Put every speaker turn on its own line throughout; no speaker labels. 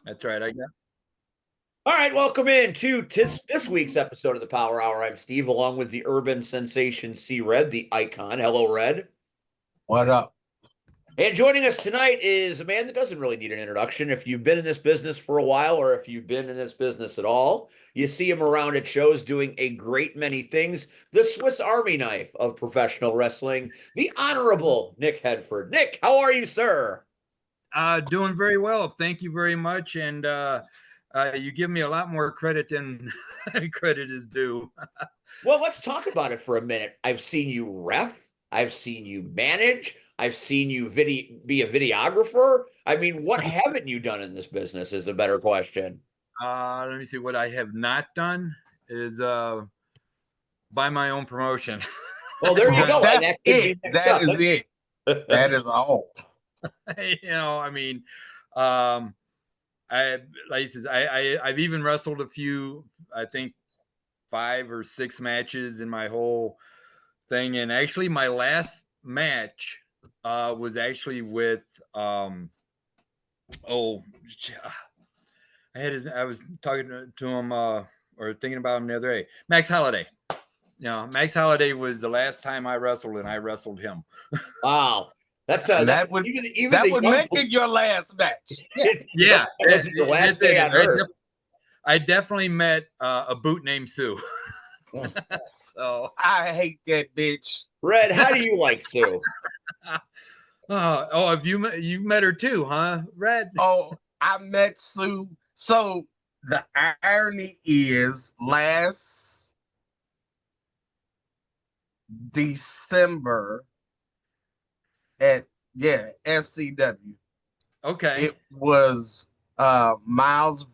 That's right. I got.
All right, welcome in to this week's episode of the Power Hour. I'm Steve, along with the urban sensation C Red, the icon. Hello, Red.
What up?
And joining us tonight is a man that doesn't really need an introduction. If you've been in this business for a while, or if you've been in this business at all, you see him around at shows doing a great many things. The Swiss Army knife of professional wrestling, the Honorable Nick Headford. Nick, how are you, sir?
Doing very well. Thank you very much. And you give me a lot more credit than credit is due.
Well, let's talk about it for a minute. I've seen you ref, I've seen you manage, I've seen you be a videographer. I mean, what haven't you done in this business is a better question.
Let me see. What I have not done is buy my own promotion.
Well, there you go.
That's
That could be
it.
next
That
up.
is it. That is all.
I mean, um, I like I said, I've even wrestled a few. I think 5 or 6 matches in my whole thing, and actually, my last match was actually with oh I was talking to him or thinking about him the other day. Max Holiday. Max Holiday was the last time I wrestled, and I wrestled him.
Wow. That's
And
that
that would
even
that
the
would
young
make it your last match.
Yeah,
it wasn't your last day on earth.
I definitely met a boot named Sue. So,
I hate that bitch.
Red, how do you like Sue?
have you've met her too, huh, Red?
Oh, I met Sue. So the irony is last December at SCW.
Okay.
It was Miles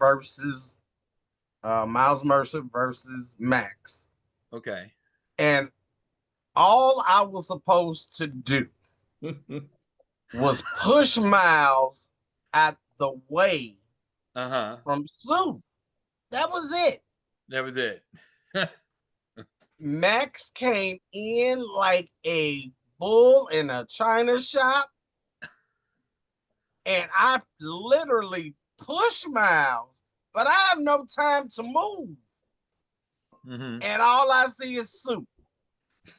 Mercer versus Max.
Okay.
And all I was supposed to do was push Miles out the way from Sue. That was it.
That was it.
Max came in like a bull in a china shop, and I literally pushed Miles, but I have no time to move.
Mm-hmm.
And all I see is Sue.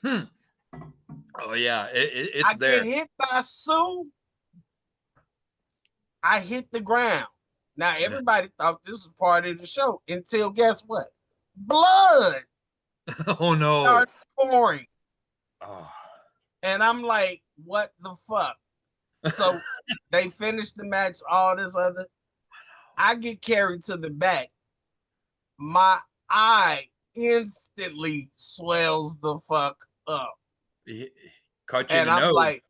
Oh yeah, it's there.
I get hit by Sue. I hit the ground. Now everybody thought this was part of the show until guess what? Blood
Oh no.
starts pouring.
Oh.
And I'm like, what the fuck? So they finished the match, all this other. I get carried to the back. My eye instantly swells the fuck up.
Caught you in
And
the
I'm
nose.
like,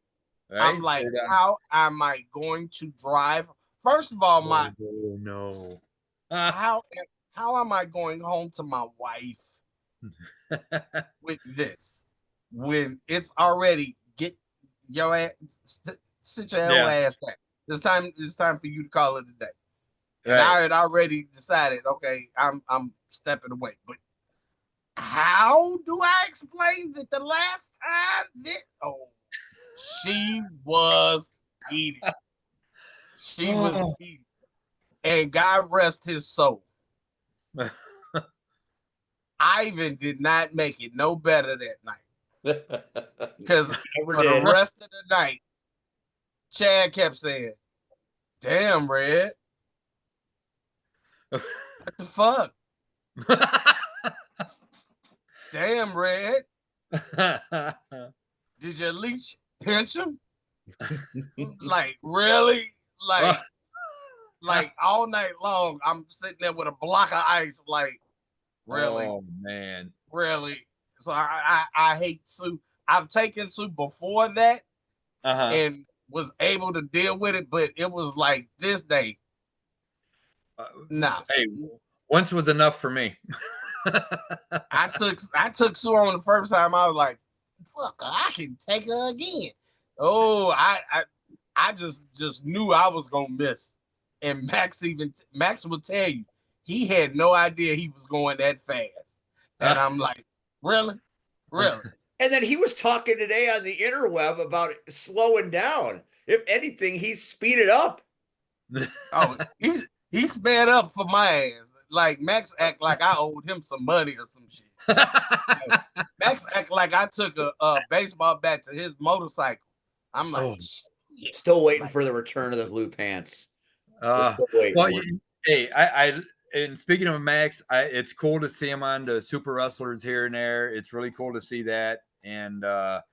Right?
how am I going to drive? First of all,
oh no.
how am I going home to my wife with this when it's already get your ass sit your ass down. It's time for you to call it a day. And
Right.
I had already decided, okay, I'm stepping away. But how do I explain that the last time she was eating. She was eating. And God rest his soul. Ivan did not make it no better that night. Because for the rest of the night, Chad kept saying, damn, Red. What the fuck? Damn, Red. Did you at least pinch him? Like, really? Like all night long, I'm sitting there with a block of ice, like, really?
Oh man.
Really? So I hate Sue. I've taken Sue before that and was able to deal with it, but it was like this day. Nah.
Hey, once was enough for me.
I took Sue on the first time. I was like, fuck, I can take her again. Oh, I just knew I was gonna miss. And Max will tell you, he had no idea he was going that fast. And I'm like, really? Really?
And then he was talking today on the interweb about slowing down. If anything, he's speeded up.
Oh, He sped up for my ass. Like Max act like I owed him some money or some shit. Max act like I took a baseball bat to his motorcycle. I'm like,
Oh,
shit.
Still waiting for the return of the blue pants. We're still waiting.
well, hey, and speaking of Max, it's cool to see him on the Super Wrestlers here and there. It's really cool to see that, and that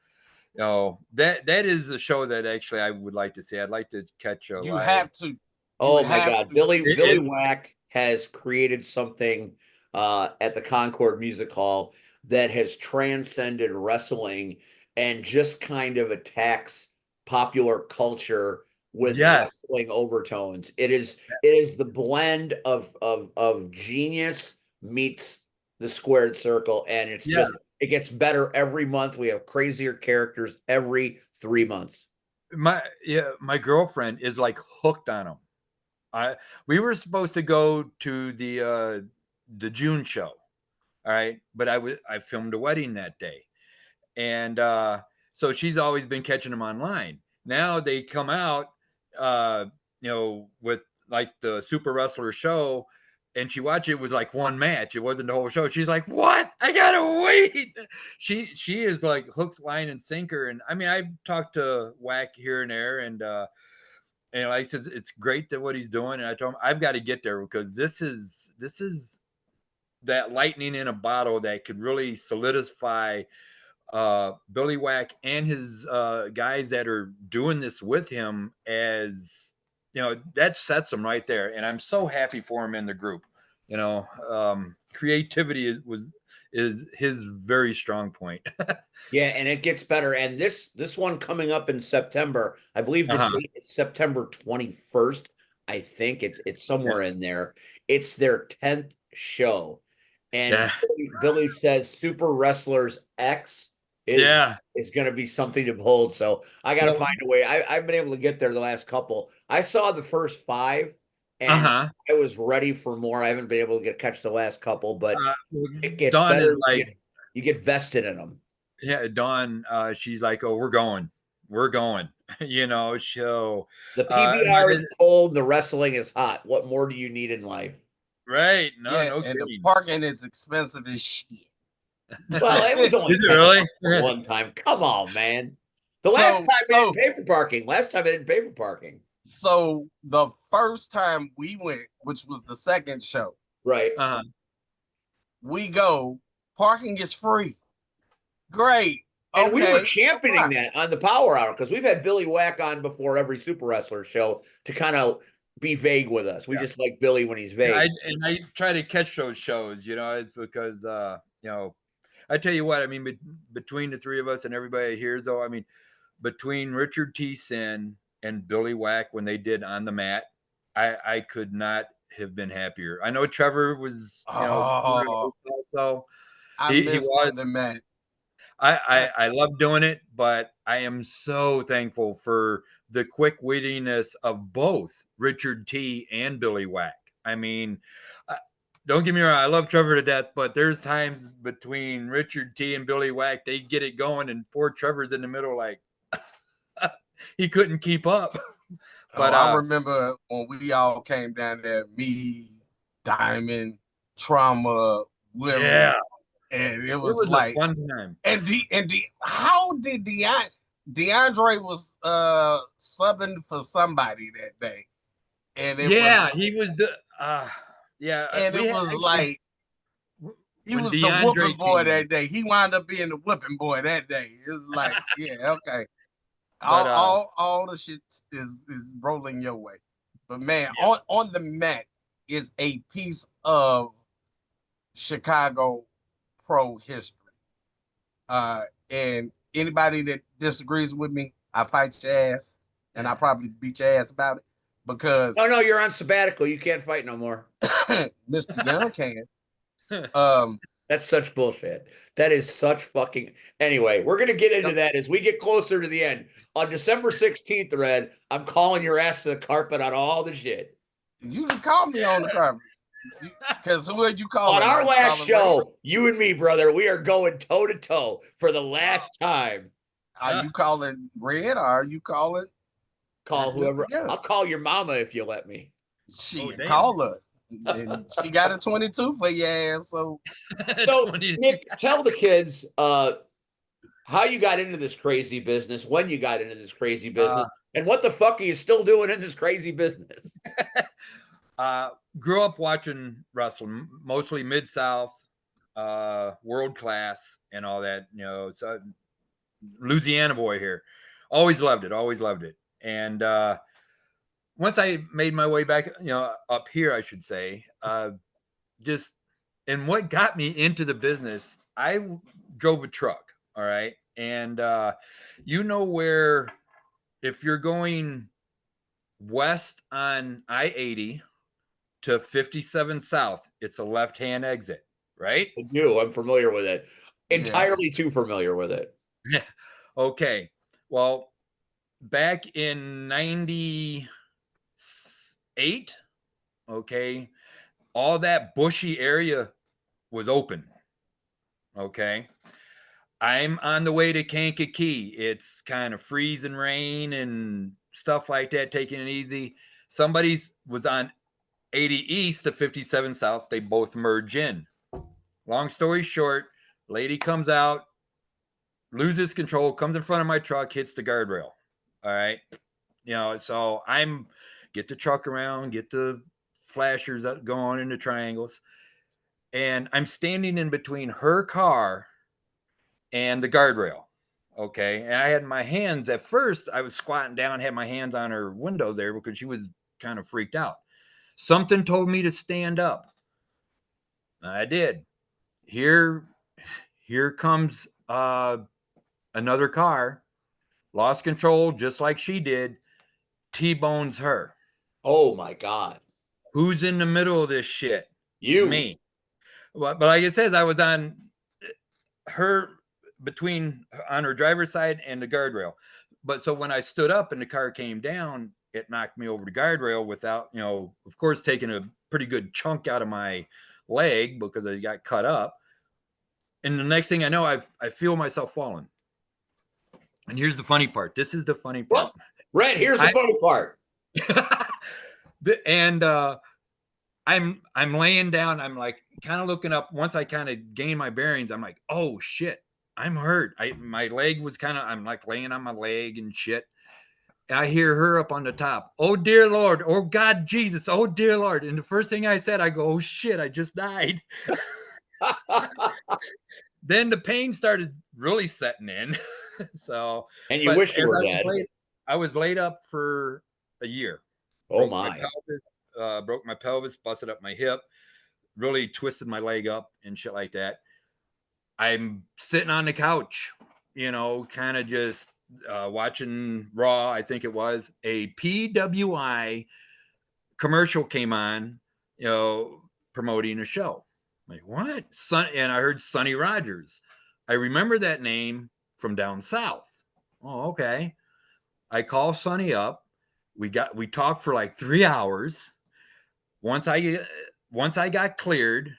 is a show that actually I would like to see. I'd like to catch a
You
live.
have to.
Oh my
have
God,
to.
Billy Whack has created something at the Concord Music Hall that has transcended wrestling and just kind of attacks popular culture with
Yes,
wrestling overtones. It is the blend of genius meets the squared circle, and it's
yeah.
just it gets better every month. We have crazier characters every 3 months.
My girlfriend is like hooked on him. We were supposed to go to the June show, all right, but I filmed a wedding that day, and so she's always been catching them online. Now they come out, uh, with like the Super Wrestler show, and she watched it. It was like one match. It wasn't the whole show. She's like, "What? I gotta wait." She is like hooks, line, and sinker. And I mean, I've talked to Whack here and there, and like I says, it's great that what he's doing. And I told him I've got to get there because this is that lightning in a bottle that could really solidify Billy Whack and his guys that are doing this with him, as that sets him right there. And I'm so happy for him in the group. Creativity is his very strong point.
Yeah, and it gets better. And this one coming up in September, I believe the date is September 21st. I think it's somewhere in there. It's their 10th show. And
Yeah.
Billy says Super Wrestlers X is going to be something to behold. So I got to find a way. I've been able to get there the last couple. I saw the first 5 and I was ready for more. I haven't been able to catch the last couple, but it gets
Dawn
better.
is like,
you get vested in them.
Yeah, Dawn, she's like, "Oh, we're going. So
The PBR is cold, the wrestling is hot. What more do you need in life?
Right. No
and
kidding.
The parking is expensive as shit.
Well, it was only
Is it really?
one time. Come on, man. The last time they didn't pay for parking. Last time they didn't pay for parking.
So the first time we went, which was the second show,
right?
We go. Parking is free. Great.
And we were championing that on the Power Hour because we've had Billy Whack on before every Super Wrestler show to kind of be vague with us. We just like Billy when he's vague.
I try to catch those shows, it's because, I tell you what, I mean, between the three of us and everybody here, though, I mean, between Richard T. Sin and Billy Whack when they did On the Mat, I could not have been happier. I know Trevor was, also.
I missed On the Mat.
I love doing it, but I am so thankful for the quick wittiness of both Richard T and Billy Whack. I mean, don't get me wrong, I love Trevor to death, but there's times between Richard T and Billy Whack, they get it going, and poor Trevor's in the middle, like he couldn't keep up.
But I remember when we all came down there, me, Diamond, Trauma, Willie, and it was like
a fun time.
And how did DeAndre was subbing for somebody that day, and
he was the
and it was like he was the whooping boy that day. He wound up being the whooping boy that day. It's like okay, all the shit is rolling your way, but man, on the mat is a piece of Chicago pro history. And anybody that disagrees with me, I fight your ass, and I probably beat your ass about it because
no, you're on sabbatical. You can't fight no more.
Mr. Young can.
That's such bullshit. That is such fucking. Anyway, we're gonna get into that as we get closer to the end. On December 16th, Red, I'm calling your ass to the carpet on all the shit.
You can call me on the carpet. Because who are you calling?
On our last show, you and me, brother, we are going toe to toe for the last time.
Are you calling Red or are you calling?
Call whoever. I'll call your mama if you let me.
She
damn.
call her. And she got a 22 for your ass. So
Nick, tell the kids how you got into this crazy business, when you got into this crazy business, and what the fuck are you still doing in this crazy business?
Grew up watching wrestling, mostly Mid-South, world class and all that. It's a Louisiana boy here. Always loved it. And once I made my way back, up here, I should say, and what got me into the business, I drove a truck. All right. And where, if you're going west on I-80 to 57 South, it's a left-hand exit, right?
I do. I'm familiar with it. Entirely too familiar with it.
Yeah. Okay. Well, back in 98, okay, all that bushy area was open. Okay. I'm on the way to Kankakee. It's kind of freezing rain and stuff like that, taking it easy. Somebody was on 80 East to 57 South. They both merge in. Long story short, lady comes out, loses control, comes in front of my truck, hits the guardrail. All right. So I'm get the truck around, get the flashers going into triangles. And I'm standing in between her car and the guardrail. Okay. And I had my hands at first, I was squatting down, had my hands on her window there because she was kind of freaked out. Something told me to stand up. I did. Here comes another car, lost control just like she did, T-bones her.
Oh my God.
Who's in the middle of this shit?
You.
Me. But like it says, I was on her on her driver's side and the guardrail. But so when I stood up and the car came down, it knocked me over the guardrail without, of course, taking a pretty good chunk out of my leg because I got cut up. And the next thing I know, I feel myself falling. And here's the funny part. This is the funny part.
Well, Red, here's the funny part.
And I'm laying down. I'm like kind of looking up. Once I kind of gain my bearings, I'm like, oh shit, I'm hurt. My leg was I'm like laying on my leg and shit. And I hear her up on the top. Oh dear Lord. Oh God, Jesus. Oh dear Lord. And the first thing I said, I go, oh shit, I just died. Then the pain started really setting in. So,
and you wish you were dead.
I was laid up for a year.
Oh my.
Broke my pelvis, busted up my hip, really twisted my leg up and shit like that. I'm sitting on the couch, kind of just watching Raw. I think it was a PWI commercial came on, promoting a show. I'm like, what? And I heard Sonny Rogers. I remember that name from down south. Oh, okay. I call Sonny up. We talked for like 3 hours. Once I got cleared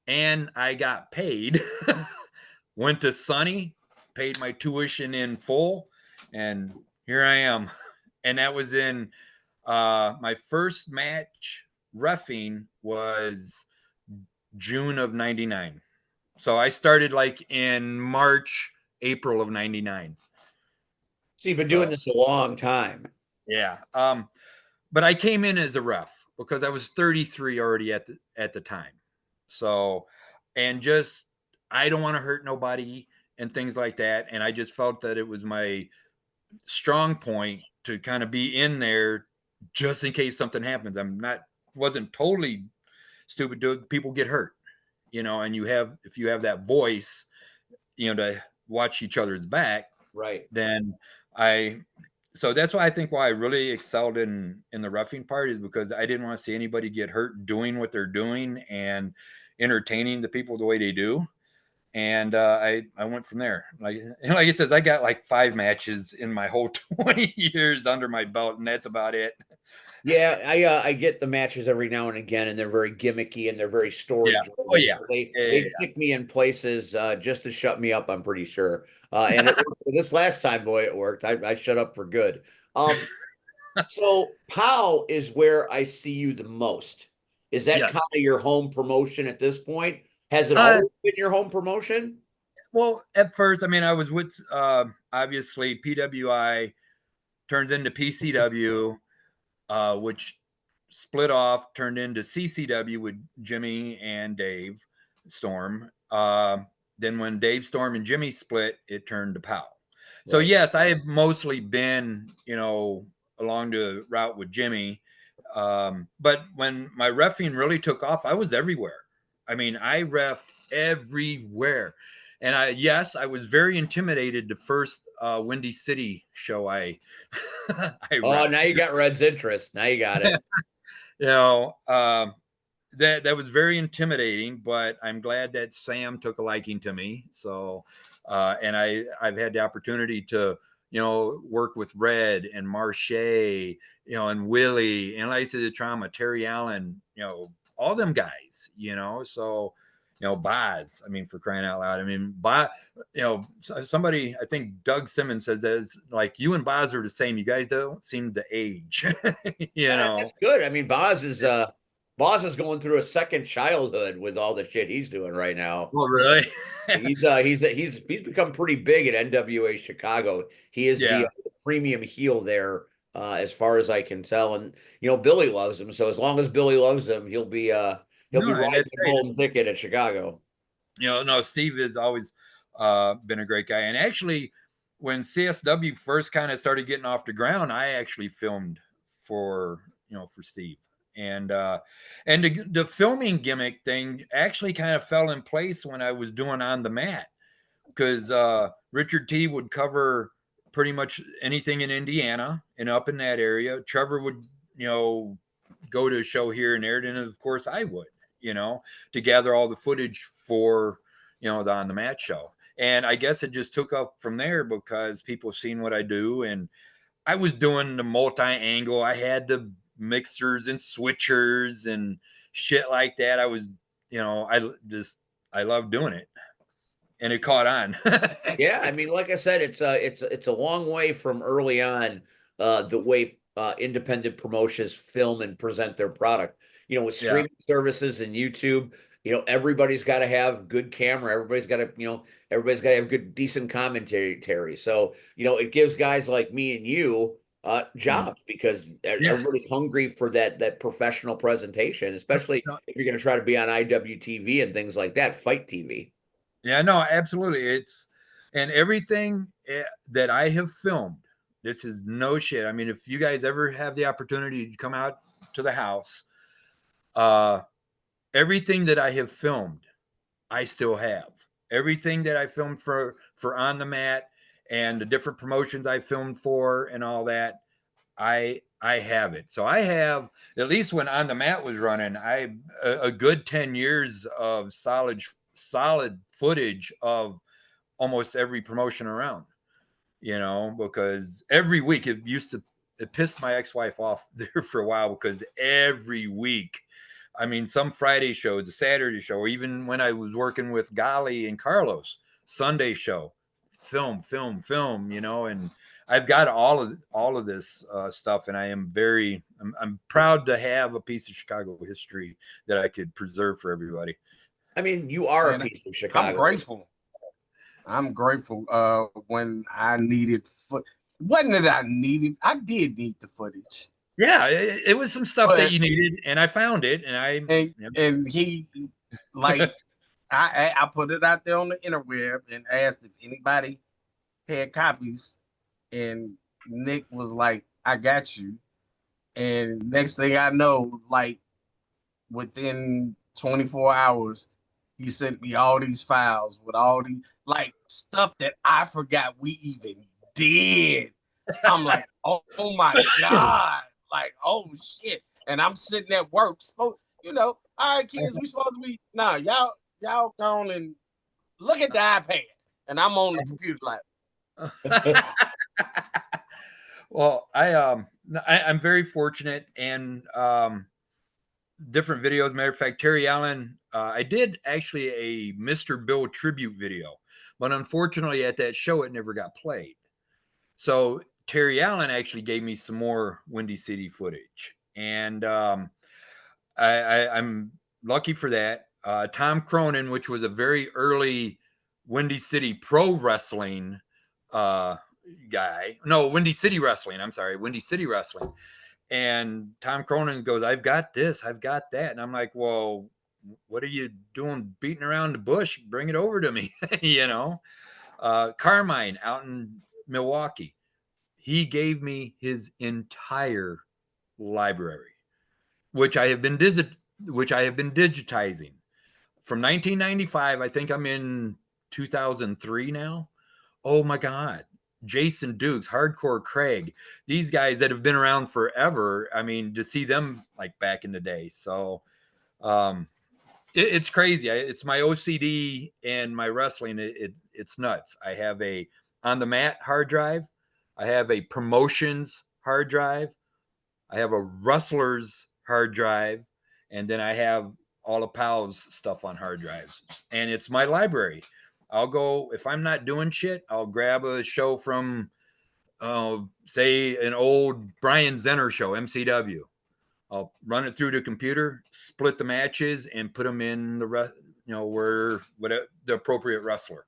and I got paid, went to Sonny, paid my tuition in full, and here I am. And that was in my first match reffing was June of 99. So I started like in March, April of 99.
So you've been doing this a long time.
Yeah. But I came in as a ref because I was 33 already at the time. So, and just, I don't want to hurt nobody and things like that. And I just felt that it was my strong point to kind of be in there just in case something happens. Wasn't totally stupid. People get hurt, and if you have that voice, to watch each other's back,
right?
Then so that's why I really excelled in the roughing part is because I didn't want to see anybody get hurt doing what they're doing and entertaining the people the way they do. And I went from there. Like it says, I got like 5 matches in my whole 20 years under my belt, and that's about it.
Yeah, I get the matches every now and again, and they're very gimmicky and they're very story driven.
Oh yeah.
So they stick me in places just to shut me up, I'm pretty sure. And this last time, boy, it worked. I shut up for good. So POW is where I see you the most. Is that kind
Yes.
of your home promotion at this point? Has it
Uh,
always been your home promotion?
well, at first, I mean, I was with obviously PWI turned into PCW, which split off, turned into CCW with Jimmy and Dave Storm. Then when Dave Storm and Jimmy split, it turned to POW. So
Right.
yes, I have mostly been, along the route with Jimmy. But when my reffing really took off, I was everywhere. I mean, I reffed everywhere. And yes, I was very intimidated the first Windy City show I I
Oh, now
reffed.
you got Red's interest. Now you got it.
you know, um, that was very intimidating, but I'm glad that Sam took a liking to me. So, and I've had the opportunity to work with Red and Marche, and Willie and like I said, the Trauma, Terry Allen, all them guys, So, Boz. I mean, for crying out loud. I mean, Boz. Somebody, I think Doug Simmons says that it's like you and Boz are the same. You guys don't seem to age. you know.
That's good. I mean, Boz is going through a second childhood with all the shit he's doing right now.
Well, really?
He's become pretty big at NWA Chicago. He is the
Yeah.
premium heel there, as far as I can tell. And Billy loves him. So as long as Billy loves him, he'll be
No, and
riding
that's
the
great.
golden ticket at Chicago.
No, Steve has always been a great guy. And actually, when CSW first kind of started getting off the ground, I actually filmed for Steve. And the filming gimmick thing actually kind of fell in place when I was doing On the Mat, because Richard T would cover pretty much anything in Indiana and up in that area. Trevor would, go to a show here and there. And of course I would, to gather all the footage for, the On the Mat show. And I guess it just took up from there because people seen what I do. And I was doing the multi-angle. I had the mixers and switchers and shit like that. I was, I love doing it. And it caught on.
Yeah, I mean, like I said, it's a long way from early on, the way independent promotions film and present their product. With
Yeah.
streaming services and YouTube, everybody's got to have good camera. Everybody's got to have good, decent commentary. So, it gives guys like me and you jobs because
Yeah.
everybody's hungry for that professional presentation, especially if you're going to try to be on IWTV and things like that, Fight TV.
Yeah, no, absolutely. And everything that I have filmed, this is no shit. I mean, if you guys ever have the opportunity to come out to the house, everything that I have filmed, I still have. Everything that I filmed for On the Mat and the different promotions I filmed for and all that, I have it. So I have, at least when On the Mat was running, a good 10 years of solid footage of almost every promotion around, because every week it pissed my ex-wife off there for a while because every week, I mean, some Friday shows, a Saturday show, or even when I was working with Gali and Carlos, Sunday show, film, and I've got all of this stuff, and I'm proud to have a piece of Chicago history that I could preserve for everybody.
I mean, you are a
And
piece of Chicago.
I'm grateful. When I needed wasn't that I needed? I did need the footage.
Yeah, it was some stuff that you needed, and I found it,
and he like I put it out there on the interweb and asked if anybody had copies, and Nick was like, "I got you." And next thing I know, like within 24 hours, he sent me all these files with all these like stuff that I forgot we even did. I'm like, oh my God. Like, oh shit. And I'm sitting at work. So, all right, kids, we supposed to be y'all go on and look at the iPad. And I'm on the computer like
well, I'm very fortunate, and different videos. Matter of fact, Terry Allen, I did actually a Mr. Bill tribute video, but unfortunately at that show it never got played. So Terry Allen actually gave me some more Windy City footage, and I'm lucky for that. Tom Cronin, which was a very early Windy City Pro Wrestling guy. No, Windy City Wrestling. I'm sorry, Windy City Wrestling. And Tom Cronin goes, "I've got this, I've got that," and I'm like, "Well, what are you doing, beating around the bush? Bring it over to me." Carmine out in Milwaukee, he gave me his entire library, which I have been digitizing from 1995. I think I'm in 2003 now. Oh my God. Jason Dukes, Hardcore Craig, these guys that have been around forever. I mean, to see them like back in the day. So it's crazy. It's my OCD and my wrestling. It's nuts. I have a on the mat hard drive. I have a promotions hard drive. I have a wrestler's hard drive. And then I have all of Pal's stuff on hard drives. And it's my library. I'll go, if I'm not doing shit, I'll grab a show from, say, an old Brian Zenner show, MCW. I'll run it through the computer, split the matches, and put them in where the appropriate wrestler.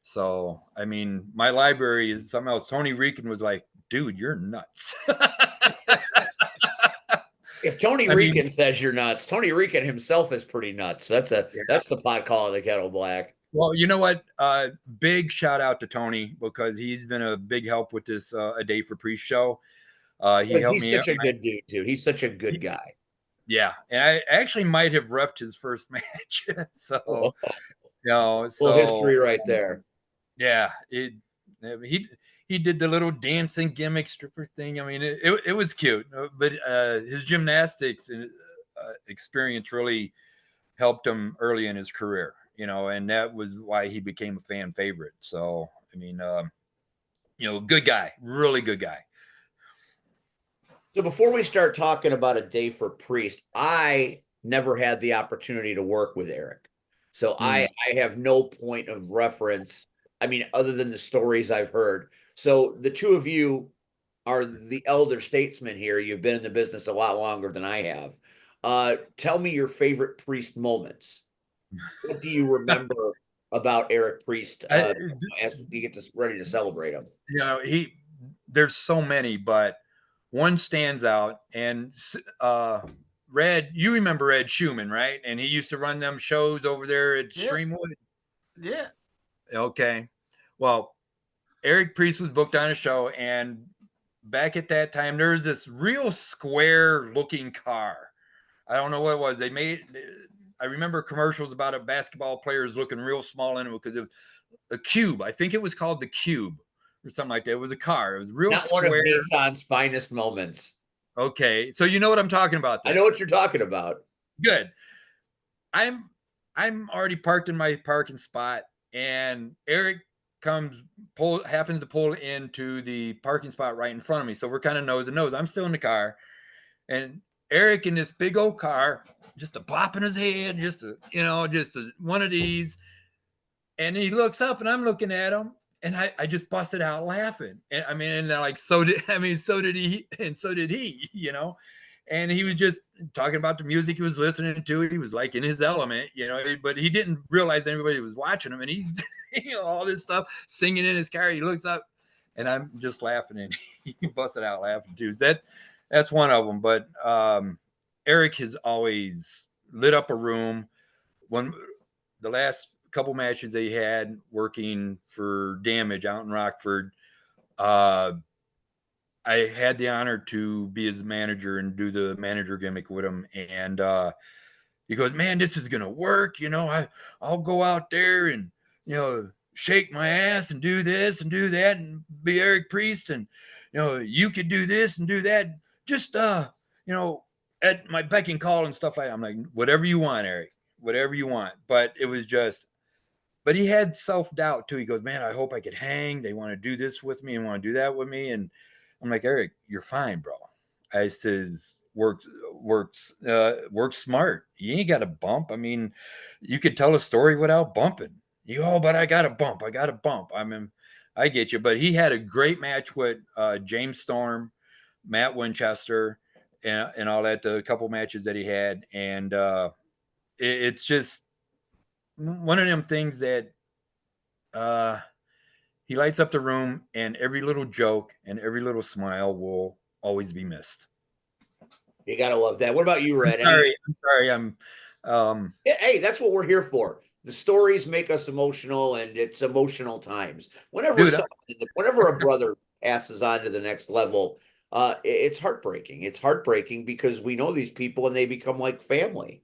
So, I mean, my library is something else. Tony Rican was like, "Dude, you're nuts."
If Tony Rican says you're nuts, Tony Rican himself is pretty nuts. That's the pot calling the kettle black.
Well, you know what? Big shout out to Tony, because he's been a big help with this A Day for Priest show. He helped me.
He's such a good dude too. He's such a good guy.
Yeah, and I actually might have reffed his first match. So,
history right there.
Yeah, he did the little dancing gimmick stripper thing. I mean, it was cute, but his gymnastics experience really helped him early in his career, and that was why he became a fan favorite. So, I mean, good guy, really good guy.
So before we start talking about A Day for Priest, I never had the opportunity to work with Eric. So I have no point of reference, I mean, other than the stories I've heard. So the two of you are the elder statesmen here. You've been in the business a lot longer than I have. Tell me your favorite Priest moments. What do you remember about Eric Priest as you get ready to celebrate him?
There's so many, but one stands out. And Red, you remember Ed Schumann, right? And he used to run them shows over there at Streamwood.
Yeah.
Okay. Well, Eric Priest was booked on a show, and back at that time, there was this real square looking car. I don't know what it was. I remember commercials about it, basketball players looking real small in it because it was a Cube. I think it was called the Cube or something like that. It was a car. It was real square.
Not one of Nissan's finest moments.
Okay. So you know what I'm talking about there.
I know what you're talking about.
Good. I'm already parked in my parking spot, and Eric happens to pull into the parking spot right in front of me. So we're kind of nose to nose. I'm still in the car, and Eric in this big old car, just a bop in his head, just one of these. And he looks up, and I'm looking at him, and I just busted out laughing. And I mean, and like, so did he, and so did he, and he was just talking about the music he was listening to. He was like in his element, but he didn't realize anybody was watching him. And he's, all this stuff singing in his car. He looks up, and I'm just laughing, and he busted out laughing too. That's one of them. But Eric has always lit up a room. When the last couple matches they had working for Damage out in Rockford, I had the honor to be his manager and do the manager gimmick with him. And he goes, "Man, this is going to work. I'll go out there and, shake my ass and do this and do that and be Eric Priest. And, you could do this and do that. Just, at my beck and call and stuff like that." I'm like, "Whatever you want, Eric, whatever you want." But it was but he had self-doubt too. He goes, "Man, I hope I could hang. They want to do this with me and want to do that with me." And I'm like, "Eric, you're fine, bro." I says, works smart. You ain't got a bump. I mean, you could tell a story without bumping. But I got a bump. I mean, I get you, but he had a great match with James Storm, Matt Winchester, and all that. The couple matches that he had, and it's just one of them things that uh, he lights up the room, and every little joke and every little smile will always be missed.
You gotta love that. What about you, Red?
I'm sorry.
Hey, that's what we're here for. The stories make us emotional, and it's emotional times.
Dude,
Whenever a brother passes on to the next level, it's heartbreaking. It's heartbreaking because we know these people and they become like family.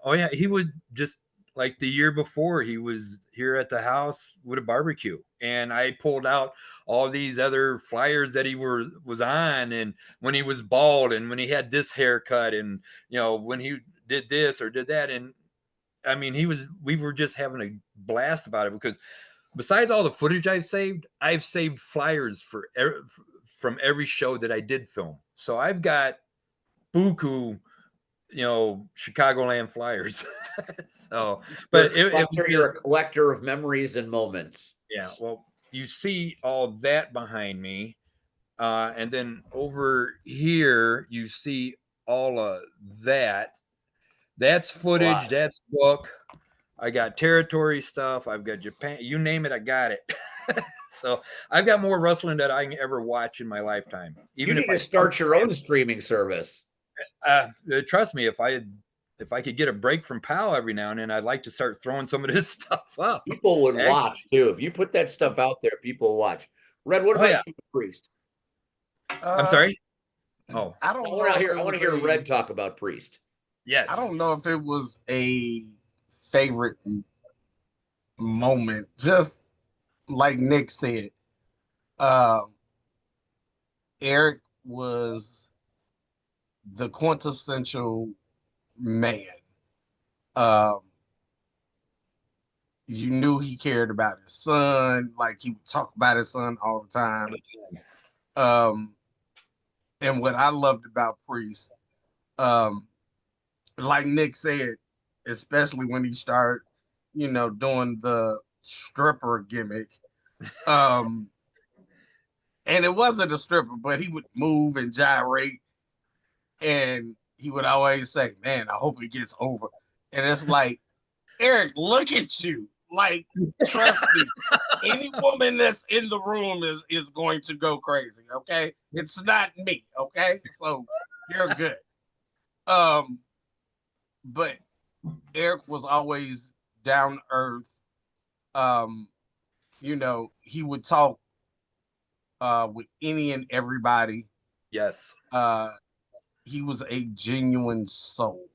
oh yeah, he was just like the year before. He was here at the house with a barbecue, and I pulled out all these other flyers that he was on, and when he was bald, and when he had this haircut, and when he did this or did that, and I mean, we were just having a blast about it because besides all the footage I've saved flyers from every show that I did film. So I've got buku, Chicagoland flyers. So, but
you're a collector of memories and moments.
Yeah, well, you see all that behind me, and then over here you see all of that. That's footage. That's book. I got territory stuff. I've got Japan. You name it, I got it. So I've got more wrestling that I can ever watch in my lifetime.
Even if I start your own streaming service.
Trust me, if I could get a break from PAL every now and then, I'd like to start throwing some of this stuff up.
People would watch too. If you put that stuff out there, people will watch. Red, what about you, Priest?
I'm sorry.
Oh, I
want to hear Red talk about Priest.
Yes.
I don't know if it was a favorite moment. Just like Nick said, Eric was the quintessential man. You knew he cared about his son. Like, he would talk about his son all the time. And what I loved about Priest, like Nick said, especially when he started, doing the stripper gimmick. And it wasn't a stripper, but he would move and gyrate. And he would always say, "Man, I hope it gets over." And it's like, Eric, look at you. Like, trust me, any woman that's in the room is going to go crazy, okay? It's not me, okay? So you're good. But Eric was always down to earth. He would talk with any and everybody.
Yes.
He was a genuine soul.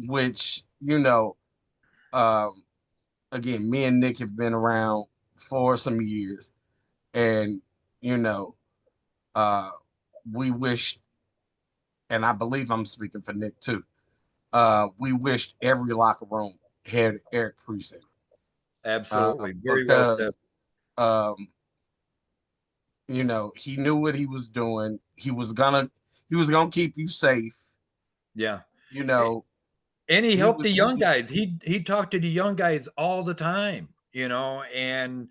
Which, again, me and Nick have been around for some years, and we wish, and I believe I'm speaking for Nick too, we wished every locker room had Eric Priest in it.
Absolutely. Very well said.
He knew what he was doing. He was gonna keep you safe.
Yeah.
And
he helped the young guys. He talked to the young guys all the time, and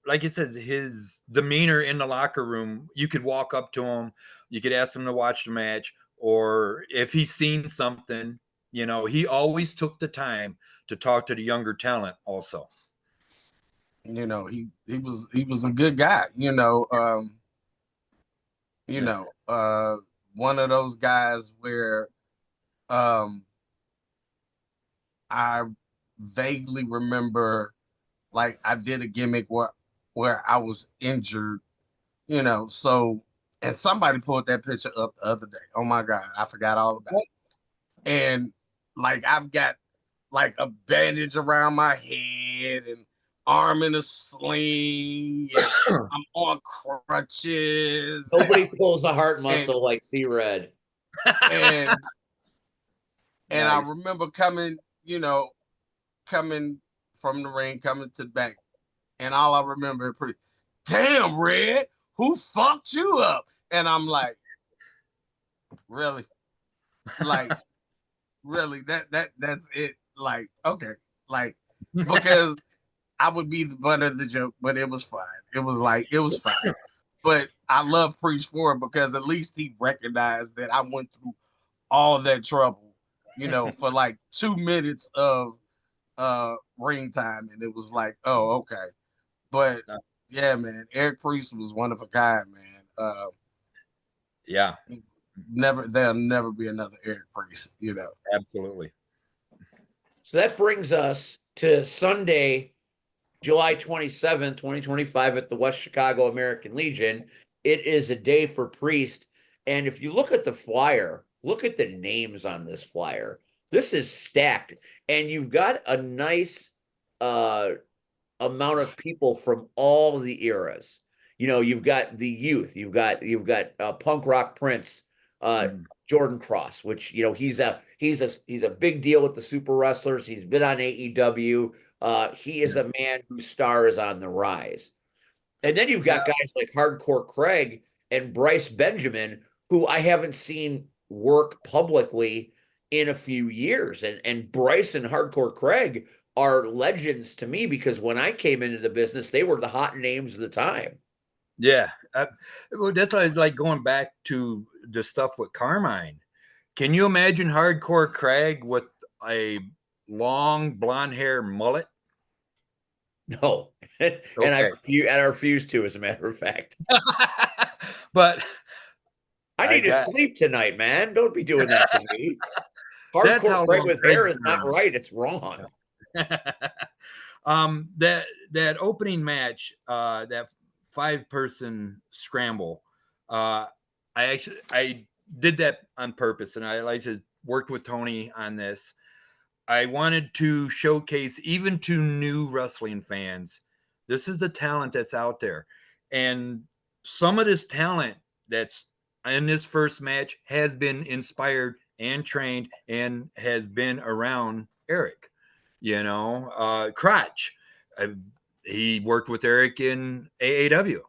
like he says, his demeanor in the locker room, you could walk up to him, you could ask him to watch the match, or if he's seen something, he always took the time to talk to the younger talent also.
He was a good guy, one of those guys where I vaguely remember, like, I did a gimmick where I was injured, so, and somebody pulled that picture up the other day. Oh my God, I forgot all about it. And like, I've got like a bandage around my head and arm in a sling. And I'm on crutches.
Nobody pulls a heart muscle like C-Red.
And
nice.
I remember coming from the ring, coming to the back, and all I remember is, damn, Red, who fucked you up? And I'm like, really? Like, really? That's it? Like, okay. Like, because I would be the butt of the joke, but it was fine. It was fine. But I love Priest for it because at least he recognized that I went through all that trouble, for like 2 minutes of ring time, and it was like, oh, okay. But yeah, man, Eric Priest was one of a kind, man.
Yeah,
There'll never be another Eric Priest,
absolutely.
So that brings us to Sunday, July 27th, 2025 at the West Chicago American Legion. It is a day for Priest. And if you look at the flyer, look at the names on this flyer. This is stacked. And you've got a nice amount of people from all the eras. You've got the youth, you've got punk rock Prince, Jordan Cross, which he's a big deal with the super wrestlers. He's been on AEW. He is a man whose star is on the rise. And then you've got guys like Hardcore Craig and Bryce Benjamin, who I haven't seen work publicly in a few years. And Bryce and Hardcore Craig are legends to me because when I came into the business, they were the hot names of the time.
Yeah. Well, that's why it's like going back to the stuff with Carmine. Can you imagine Hardcore Craig with a long blonde hair mullet?
No. And
Okay.
I refuse to, as a matter of fact.
But
I need to sleep tonight, man. Don't be doing that to me. Hardcore Craig with hair is not right. It's wrong.
That opening match, that 5-person scramble, I did that on purpose, and I worked with Tony on this. I wanted to showcase even to new wrestling fans, this is the talent that's out there. And some of this talent that's in this first match has been inspired and trained and has been around Eric. Crotch. He worked with Eric in AAW.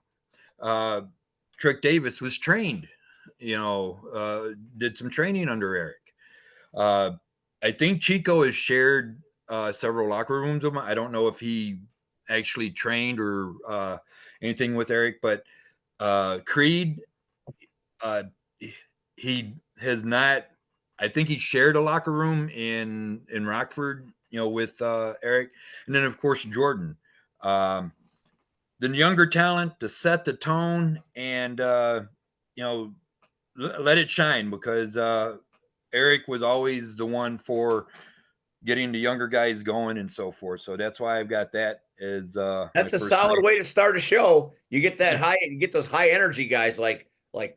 Trick Davis was trained, did some training under Eric. I think Chico has shared several locker rooms with him. I don't know if he actually trained or anything with Eric, but Creed, he has not. I think he shared a locker room in Rockford, with Eric, and then of course Jordan. The younger talent to set the tone and let it shine because Eric was always the one for getting the younger guys going and so forth. So that's why I've got that as
that's a solid way to start a show. You get that you get those high energy guys like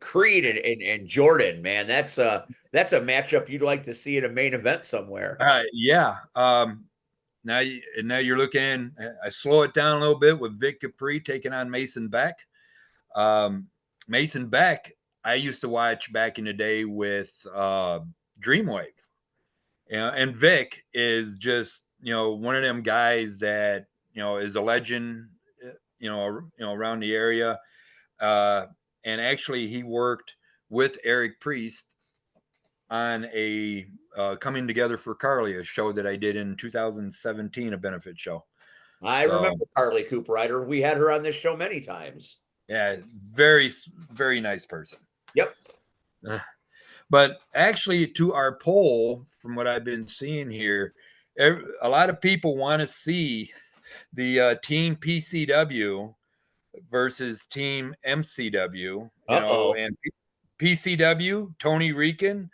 Creed and Jordan, man. That's a matchup you'd like to see in a main event somewhere.
Yeah. Now you're looking. I slow it down a little bit with Vic Capri taking on Mason Beck. Mason Beck, I used to watch back in the day with Dreamwave, and Vic is just one of them guys that is a legend, around the area. And actually, he worked with Eric Priest on a Coming Together for Carly, a show that I did in 2017, a benefit show.
I remember Carly Cooprider. We had her on this show many times.
Yeah, very, very nice person.
Yep.
But actually, to our poll, from what I've been seeing here, a lot of people want to see the Team PCW versus Team MCW. And PCW, Tony Rican,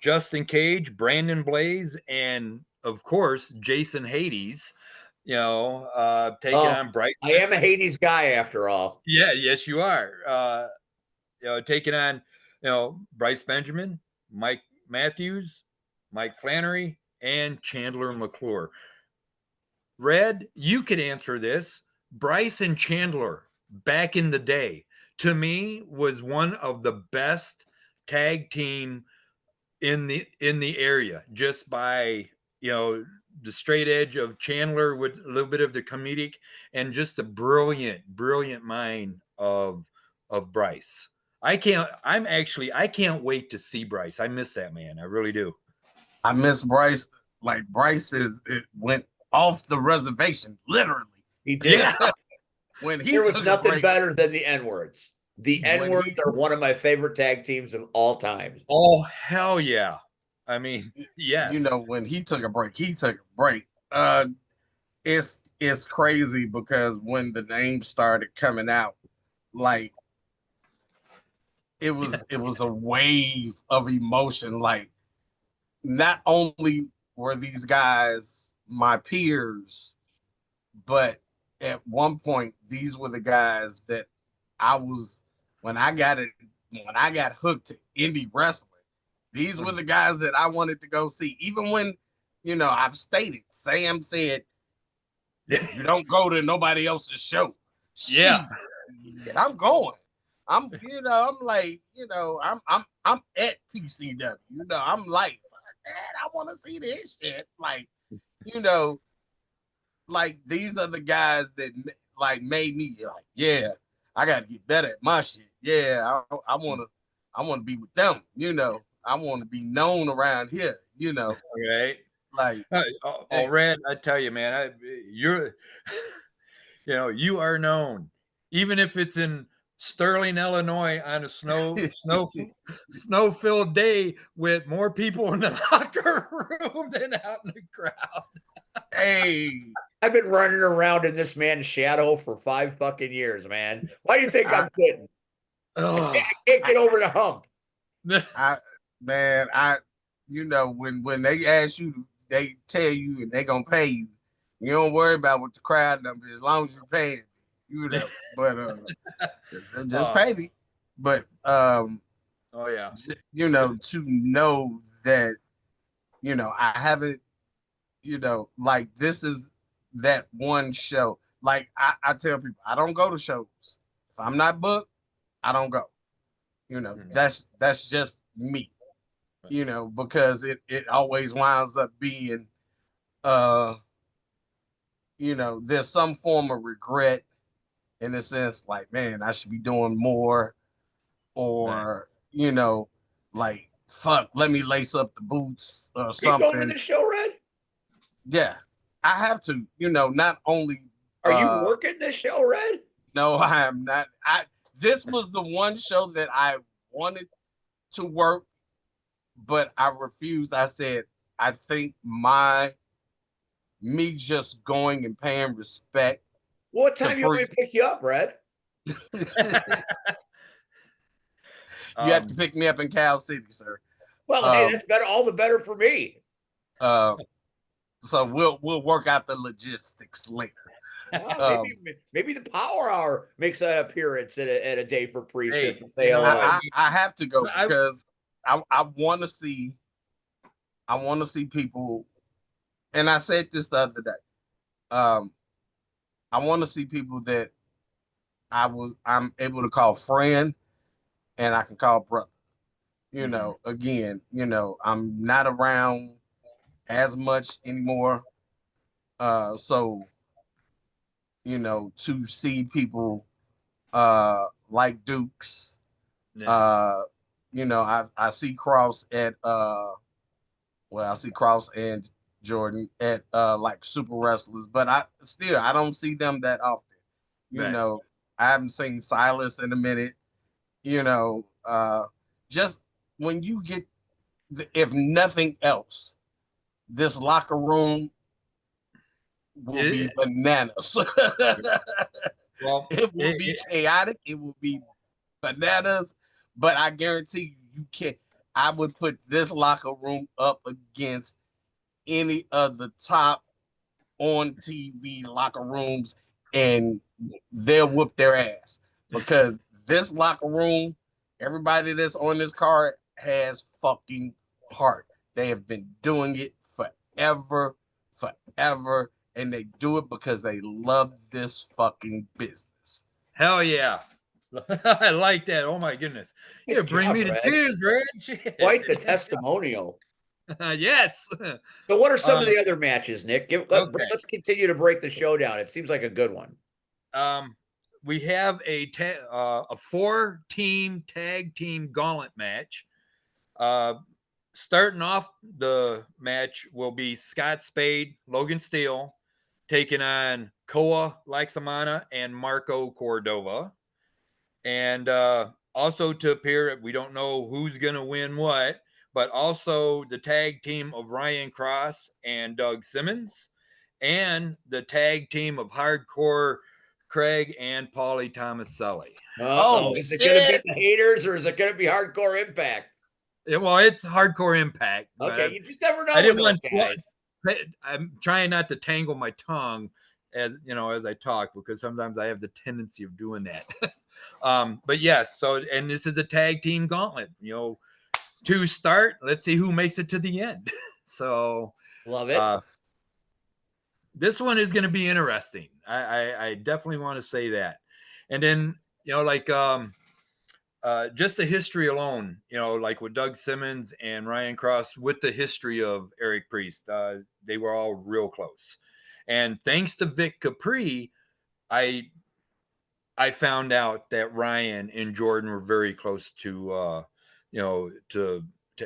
Justin Cage, Brandon Blaze, and of course Jason Hades. Taking on Bryce.
I am a Hades guy after all.
Yeah, yes, you are. Taking on Bryce Benjamin, Mike Matthews, Mike Flannery, and Chandler McClure. Red, you could answer this. Bryce and Chandler back in the day, to me, was one of the best tag team in the area, just by the straight edge of Chandler with a little bit of the comedic and just the brilliant mind of Bryce. I can't wait to see Bryce. I miss that man. I really do.
I miss Bryce. Like Bryce it went off the reservation, literally.
He did.
Yeah.
When he
There was
took a
nothing
break,
better than the N-words. The N-words are one of my favorite tag teams of all time.
Oh, hell yeah. I mean, yes.
you know, when he took a break, he took a break. It's crazy because when the names started coming out, like it was a wave of emotion. Like not only were these guys my peers, but at one point these were the guys that I was when I got hooked to indie wrestling. These were the guys that I wanted to go see. Even when, I've stated, Sam said, you don't go to nobody else's show.
Yeah.
Shit, I'm going. I'm like, I'm at PCW. I'm like, fuck that. I want to see this shit. Like, like these are the guys that like made me like, yeah, I got to get better at my shit. Yeah, I want to be with them. I want to be known around here.
Right.
Like,
Red, I tell you, man, you're, you are known, even if it's in Sterling, Illinois, on a snow-filled day with more people in the locker room than out in the crowd.
Hey,
I've been running around in this man's shadow for 5 fucking years, man. Why do you think I'm quitting? I can't get over the hump.
When they ask you, they tell you and they gonna pay you. You don't worry about what the crowd number as long as you pay it, But just pay me. But
oh yeah,
to know that, I haven't, like this is that one show. Like I tell people, I don't go to shows. If I'm not booked, I don't go. That's just me. Because it always winds up being there's some form of regret in a sense, like, man, I should be doing more, or like, fuck, let me lace up the boots or something.
Are you going to the show, Red?
Yeah, I have to. Not only
are you working this show, Red?
No, I am not. This was the one show that I wanted to work, but I refused. I said, I think me just going and paying respect.
What time you want me to pick you up, Red?
You have to pick me up in Cal City, sir.
Well, hey, that's better. All the better for me.
So we'll work out the logistics later.
Maybe the Power Hour makes an appearance at a day for Priest.
Hey,
to say
I have to go because I want to see. I want to see people, and I said this the other day. I want to see people that I'm able to call friend, and I can call brother. Again, I'm not around as much anymore. So, to see people like Dukes, I see Cross at I see Cross and Jordan at like Super Wrestlers, but I don't see them that often.
Right.
I haven't seen Silas in a minute. Just when you get, if nothing else, this locker room will be bananas.
Well,
it will be chaotic. It will be bananas. But I guarantee you can't. I would put this locker room up against any of the top on TV locker rooms, and they'll whoop their ass because this locker room, everybody that's on this card has fucking heart. They have been doing it forever, and they do it because they love this fucking business.
Hell yeah. I like that. Oh my goodness. You bring me to tears, Red.
Quite the testimonial.
Yes.
So what are some of the other matches, Nick? Let's continue to break the show down. It seems like a good one.
We have a 4-team tag team gauntlet match. Starting off the match will be Scott Spade, Logan Steele, taking on Koa Laxamana and Marco Cordova. And also to appear, we don't know who's going to win what, but also the tag team of Ryan Cross and Doug Simmons, and the tag team of Hardcore Craig and Paulie Tomaselli.
Oh,
is it going to be
shit.
the haters or is it going to be Hardcore Impact?
Well, it's Hardcore Impact.
Okay, you just never know
I
with
didn't
those
want.
guys.
I'm trying not to tangle my tongue as I talk, because sometimes I have the tendency of doing that. But yes, so, and this is a tag team gauntlet. To start, let's see who makes it to the end. So
Love it.
this one is going to be interesting. I definitely want to say that. And then just the history alone, like with Doug Simmons and Ryan Cross, with the history of Eric Priest, they were all real close. And thanks to Vic Capri, I found out that Ryan and Jordan were very close to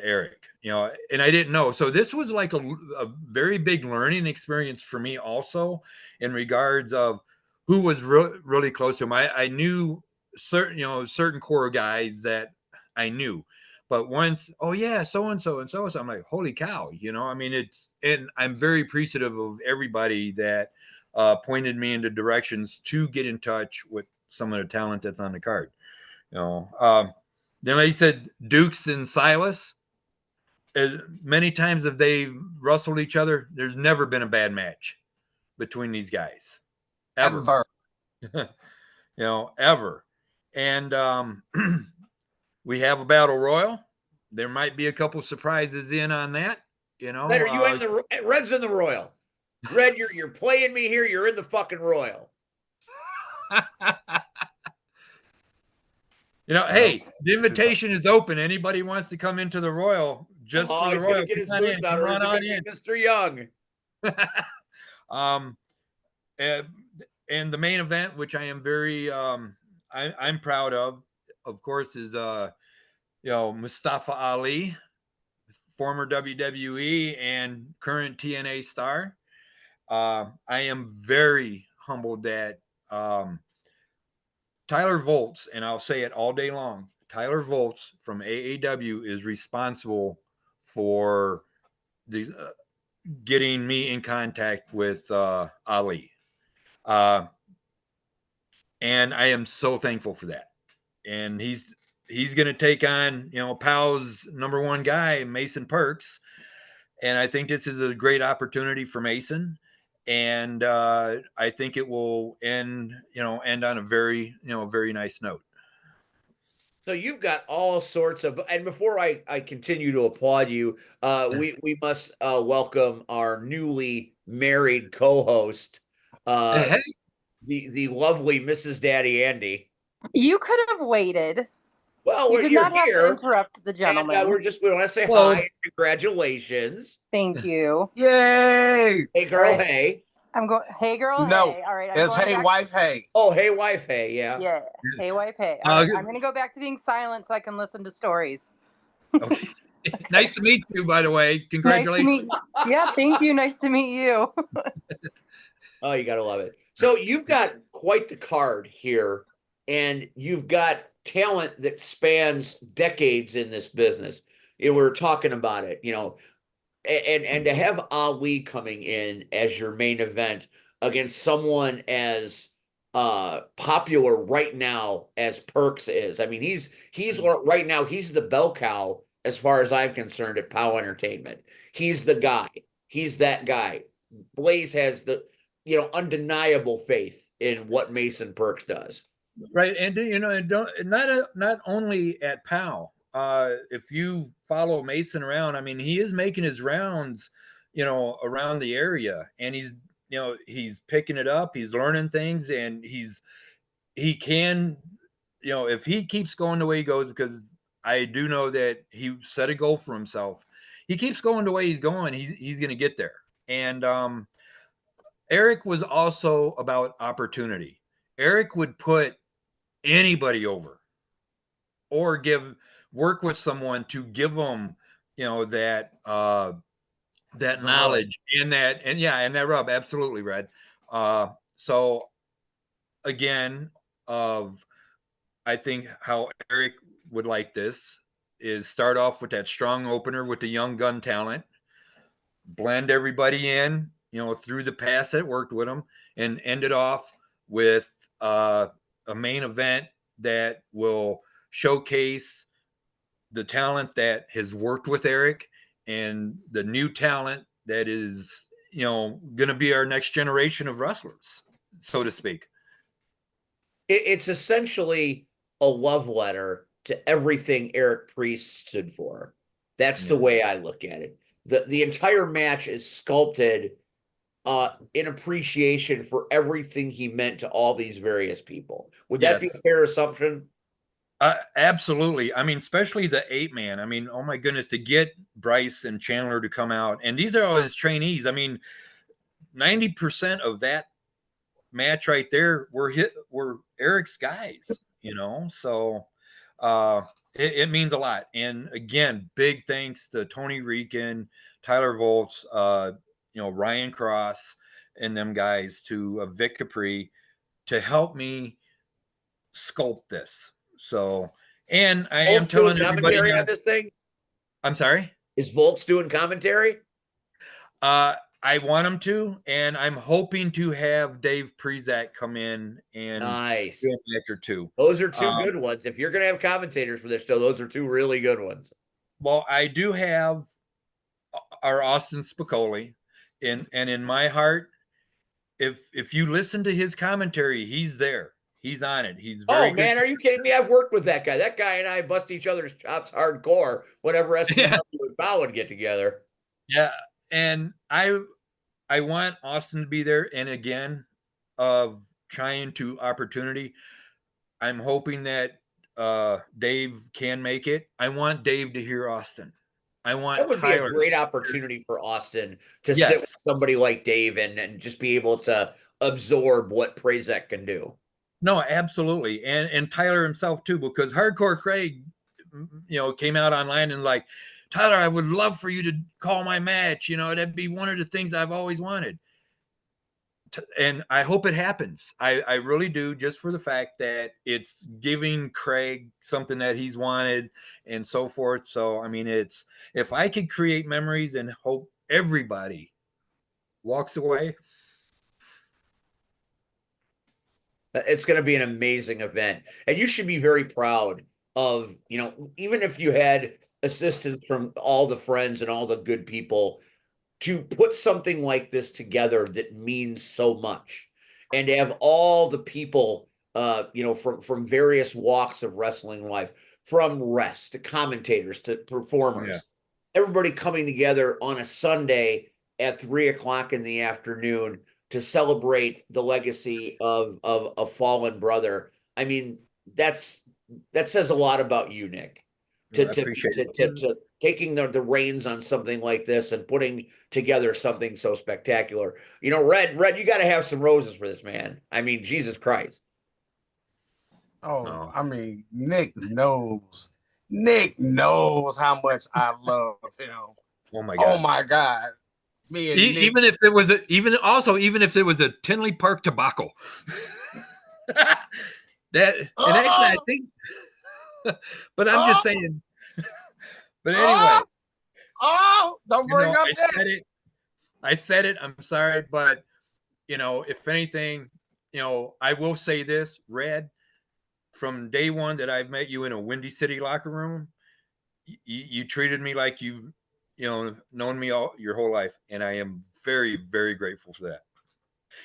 Eric, and I didn't know. So this was like a very big learning experience for me also, in regards of who was really close to him. I knew certain core guys that I knew, but once, oh yeah, so and so, I'm like, holy cow, and I'm very appreciative of everybody that pointed me into directions to get in touch with some of the talent that's on the card. Then, like you said, Dukes and Silas, as many times have they wrestled each other, there's never been a bad match between these guys, ever. Ever. And we have a battle royal. There might be a couple surprises in on that.
Red, are you in the Red's in the Royal? Red, you're playing me here. You're in the fucking Royal.
Hey, the invitation is open. Anybody wants to come into the Royal, just for the Royal,
get his boots out, or is it going to be Mr. Young?
And the main event, which I am very I'm proud of course, is Mustafa Ali, former WWE and current TNA star. I am very humbled that Tyler Volts, and I'll say it all day long, Tyler Volts from AAW is responsible for the getting me in contact with Ali. And I am so thankful for that. And he's going to take on, Pow's number one guy, Mason Perks. And I think this is a great opportunity for Mason. And I think it will end on a very, very nice note.
So you've got all sorts of, and before I continue to applaud you, we must welcome our newly married co-host,
Hey.
the lovely Mrs. Daddy Andy.
You could have waited.
Well,
you did
you're
not have
here,
to interrupt the gentleman.
And we want to say hi and congratulations.
Thank you.
Yay!
Hey, girl,
right.
hey.
I'm going. Hey, girl,
no,
hey. All right.
It's hey, wife, hey.
Oh, hey, wife, hey. Yeah.
Yeah. Hey, wife, hey. All right, I'm going to go back to being silent so I can listen to stories.
Okay. Nice to meet you, by the way. Congratulations.
Yeah, thank you. Nice to meet you.
Oh, you got to love it. So you've got quite the card here, and you've got talent that spans decades in this business. We were talking about it, and to have Ali coming in as your main event against someone as popular right now as Perks is. I mean, he's right now, he's the bell cow as far as I'm concerned at POW Entertainment. He's the guy. He's that guy. Blaze has the undeniable faith in what Mason Perks does.
Right, and not only at POW. If you follow Mason around, I mean, he is making his rounds, around the area, and he's picking it up, he's learning things, and he can, if he keeps going the way he goes, because I do know that he set a goal for himself. He keeps going the way he's going, he's going to get there. And Eric was also about opportunity. Eric would put anybody over, or work with someone to give them, that knowledge and that rub. Absolutely, Red. So again, I think how Eric would like this is start off with that strong opener with the young gun talent, blend everybody in, through the past that worked with them, and end it off with a main event that will showcase the talent that has worked with Eric and the new talent that is, going to be our next generation of wrestlers, so to speak.
It's essentially a love letter to everything Eric Priest stood for. That's the way I look at it. The entire match is sculpted in appreciation for everything he meant to all these various people. Would that be a fair assumption?
Absolutely. I mean, especially the 8-man. I mean, oh my goodness, to get Bryce and Chandler to come out, and these are all his trainees. I mean, 90% of that match right there were Eric's guys, so it means a lot. And again, big thanks to Tony Rican, Tyler Volts, Ryan Cross, and them guys, to Vic Capri, to help me sculpt this. So, and I am telling everybody
commentary on this thing.
I'm sorry?
Is Volts doing commentary?
I want him to, and I'm hoping to have Dave Prezak come in and do a match or two.
Those are two good ones. If you're going to have commentators for this show, those are two really good ones.
Well, I do have our Austin Spicoli, and in my heart, if you listen to his commentary, he's there. He's on it. He's very good.
Man, are you kidding me? I've worked with that guy. That guy and I bust each other's chops hardcore whenever SCW and Bow would get together.
Yeah, and I want Austin to be there. And again, of trying to opportunity, I'm hoping that Dave can make it. I want Dave to hear Austin. I want
that would
Tyler.
Be a great opportunity for Austin to sit with somebody like Dave and just be able to absorb what Prezek can do.
No, absolutely. And Tyler himself too, because Hardcore Craig, came out online and like, Tyler, I would love for you to call my match. That'd be one of the things I've always wanted. And I hope it happens. I really do, just for the fact that it's giving Craig something that he's wanted and so forth. So, I mean, if I could create memories and hope everybody walks away,
it's going to be an amazing event. And you should be very proud of, even if you had assistance from all the friends and all the good people, to put something like this together that means so much, and to have all the people, from various walks of wrestling life, from refs to commentators to performers, everybody coming together on a Sunday at 3:00 in the afternoon to celebrate the legacy of a fallen brother. I mean, that says a lot about you, Nick. To taking the reins on something like this and putting together something so spectacular. Red, you got to have some roses for this man. I mean, Jesus Christ.
I mean, Nick knows how much I love him.
Oh my God.
Oh my God. Me and Nick.
Even if it was a Tinley Park tobacco. And actually I think but I'm just saying. But anyway.
Don't bring up
that. I said it. I'm sorry, but if anything, I will say this, Red, from day one that I've met you in a Windy City locker room, you treated me like you've known me all your whole life, and I am very, very grateful for that.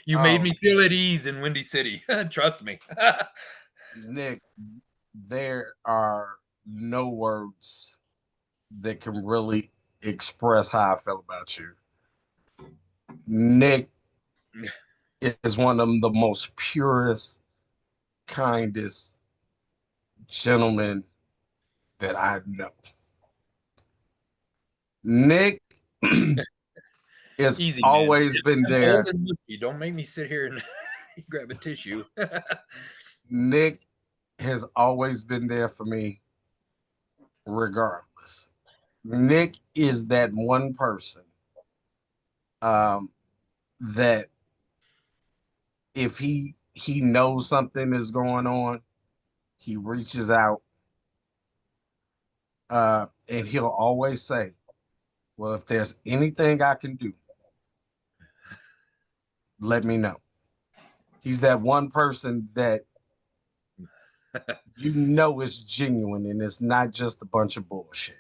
You made me feel at ease in Windy City. Trust me.
Nick, there are no words that can really express how I felt about you. Nick is one of the most purest, kindest gentlemen that I know. Nick has always been there.
Don't make me sit here and grab a tissue.
Nick has always been there for me, regardless. Nick is that one person that if he knows something is going on, he reaches out, and he'll always say, well, if there's anything I can do, let me know. He's that one person that you know is genuine and it's not just a bunch of bullshit.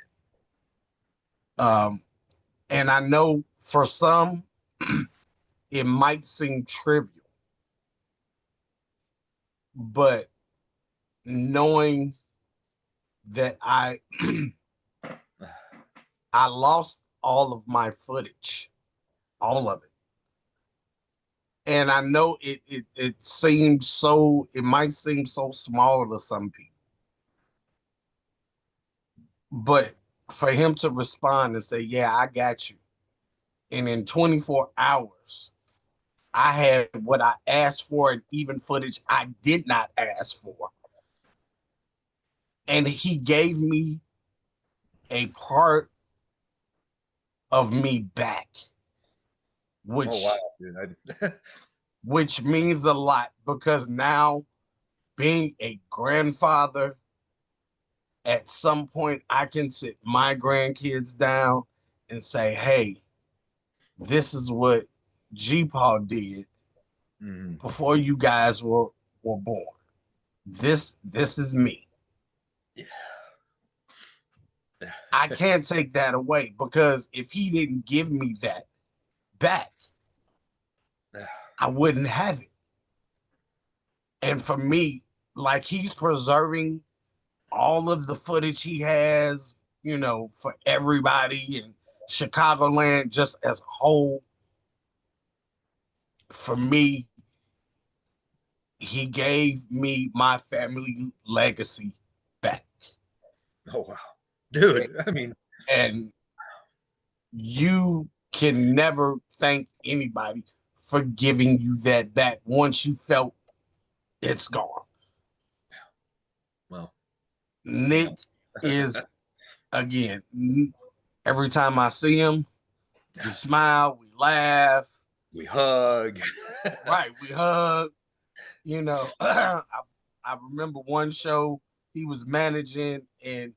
And I know for some, it might seem trivial, but knowing that I lost all of my footage, all of it. And I know it seems so, it might seem so small to some people. But for him to respond and say, yeah, I got you. And in 24 hours, I had what I asked for and even footage I did not ask for. And he gave me a part of me back, which,
oh, wow, dude.
which means a lot, because now being a grandfather, at some point I can sit my grandkids down and say, hey, this is what G-Paw did before you guys were born. This is me.
Yeah.
I can't take that away, because if he didn't give me that back, I wouldn't have it. And for me, like, he's preserving all of the footage he has, you know, for everybody in Chicagoland just as a whole. For me, he gave me my family legacy back.
Oh, wow. Dude, I mean,
and you can never thank anybody for giving you that back once you felt it's gone.
Well,
Nick is, again, every time I see him, we smile, we laugh,
we hug.
right? We hug. You know, I remember one show he was managing, and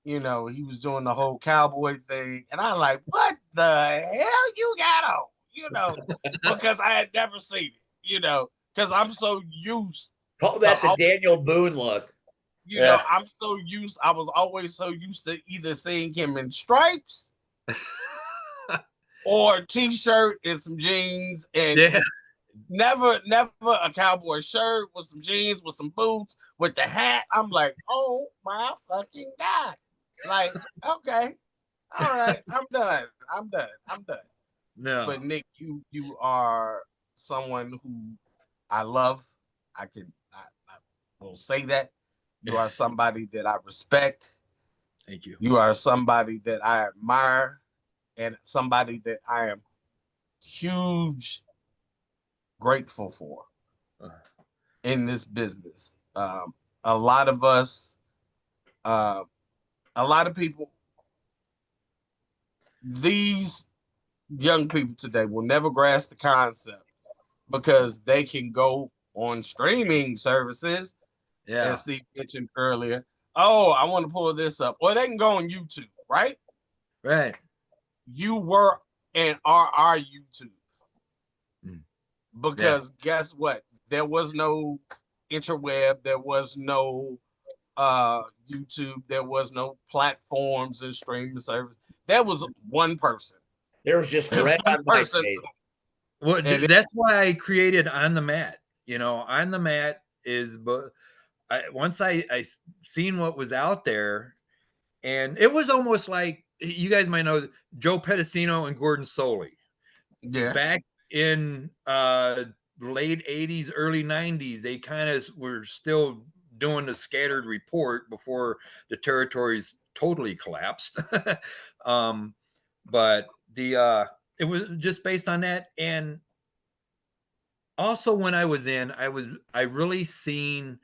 you know, he was doing the whole cowboy thing, and I'm like, what the hell you got on? You know, because I had never seen it, you know, because I'm so used.
Call that the Daniel Boone look.
You know, I'm so used. I was always so used to either seeing him in stripes or a t-shirt and some jeans, and never a cowboy shirt with some jeans, with some boots, with the hat. I'm like, oh my fucking God. Like, okay, all right, I'm done. No. But Nick, you are someone who I love. I will say that. You are somebody that I respect.
Thank you.
You are somebody that I admire, and somebody that I am huge grateful for in this business. A lot of us, a lot of people, these young people today will never grasp the concept, because they can go on streaming services, as Steve mentioned earlier. Oh, I want to pull this up. Or they can go on YouTube, right?
Right.
You were and are our YouTube. Because guess what? There was no interweb. There was no YouTube. There was no platforms and streaming service. There was one person.
There was just red on person.
Well, that's why I created On the Mat. You know, On the Mat is, but once I seen what was out there, and it was almost like, you guys might know Joe Pedicino and Gordon Soley.
Yeah.
Back in late 80s, early 90s, they kind of were still doing the scattered report before the territories totally collapsed. But it was just based on that. And also when I was in, I really seen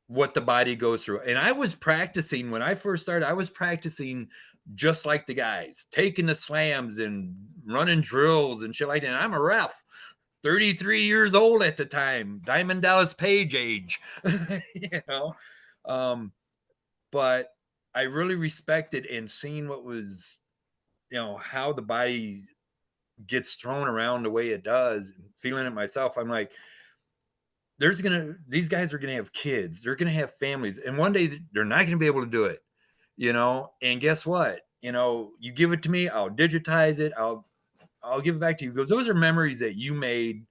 what the body goes through. And I was practicing when I first started. I was practicing just like the guys, taking the slams and running drills and shit like that. And I'm a ref. 33 years old at the time, Diamond Dallas Page age, you know. But I really respected and seen what was, you know, how the body gets thrown around the way it does, and feeling it myself. I'm like, these guys are gonna have kids, they're gonna have families, and one day they're not gonna be able to do it, you know. And guess what? You know, you give it to me, I'll digitize it, I'll give it back to you, because those are memories that you made.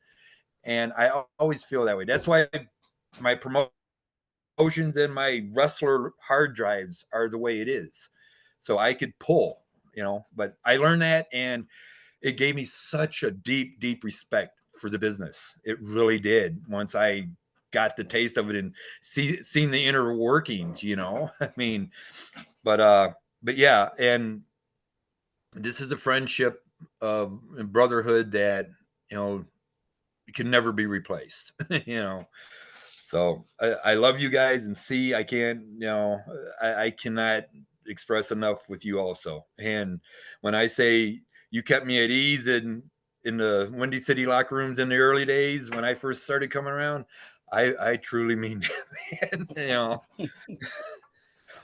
And I always feel that way. That's why my promotions and my wrestler hard drives are the way it is, so I could pull, you know. But I learned that, and it gave me such a deep respect for the business. It really did, once I got the taste of it and seen the inner workings, you know. I mean, but yeah, and this is a friendship of brotherhood that, you know, can never be replaced. You know. So I love you guys, and see, I can't, you know, I cannot express enough with you also. And when I say you kept me at ease in the Windy City locker rooms in the early days when I first started coming around, I truly mean that, man. You know,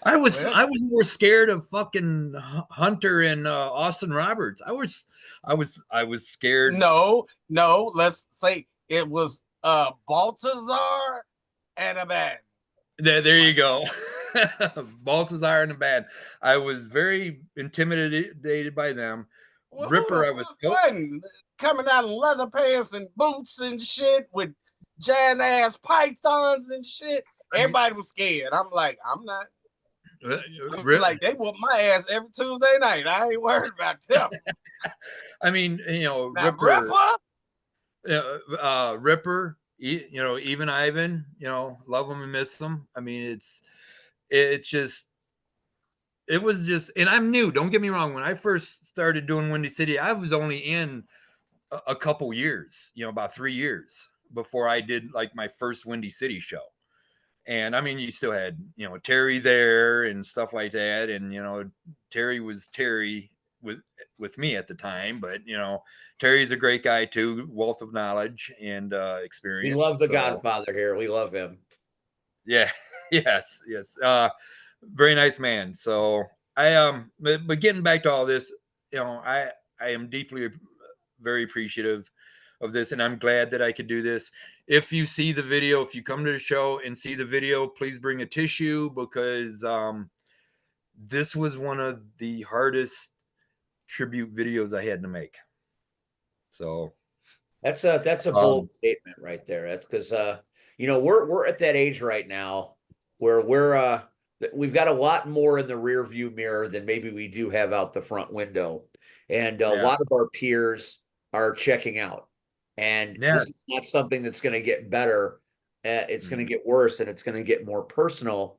I was more scared of fucking Hunter and Austin Roberts. I was scared.
No, let's say it was Baltazar and a band.
There you go. Baltazar and the band. I was very intimidated by them.
Well,
Ripper, I was
coming out in leather pants and boots and shit with giant ass pythons and shit. Everybody was scared. I'm like, I'm not. Like, they whoop my ass every Tuesday night. I ain't worried about them.
I mean, you know,
now,
Ripper, you know, even Ivan, you know, love them and miss them. I mean, it was just, and I'm new. Don't get me wrong. When I first started doing Windy City, I was only in a couple years, you know, about 3 years before I did like my first Windy City show. And I mean, you still had, you know, Terry there and stuff like that. And, you know, Terry was Terry with me at the time, but, you know, Terry's a great guy too, wealth of knowledge and experience.
We love the Godfather here. We love him.
Yeah. Yes. Very nice man. So but getting back to all this, you know, I am deeply very appreciative of this, and I'm glad that I could do this. If you see the video, if you come to the show and see the video, please bring a tissue, because this was one of the hardest tribute videos I had to make. So
that's a bold statement right there. That's because you know, we're at that age right now where we've got a lot more in the rear view mirror than maybe we do have out the front window, and a lot of our peers are checking out. And this is not something that's going to get better. It's going to get worse, and it's going to get more personal.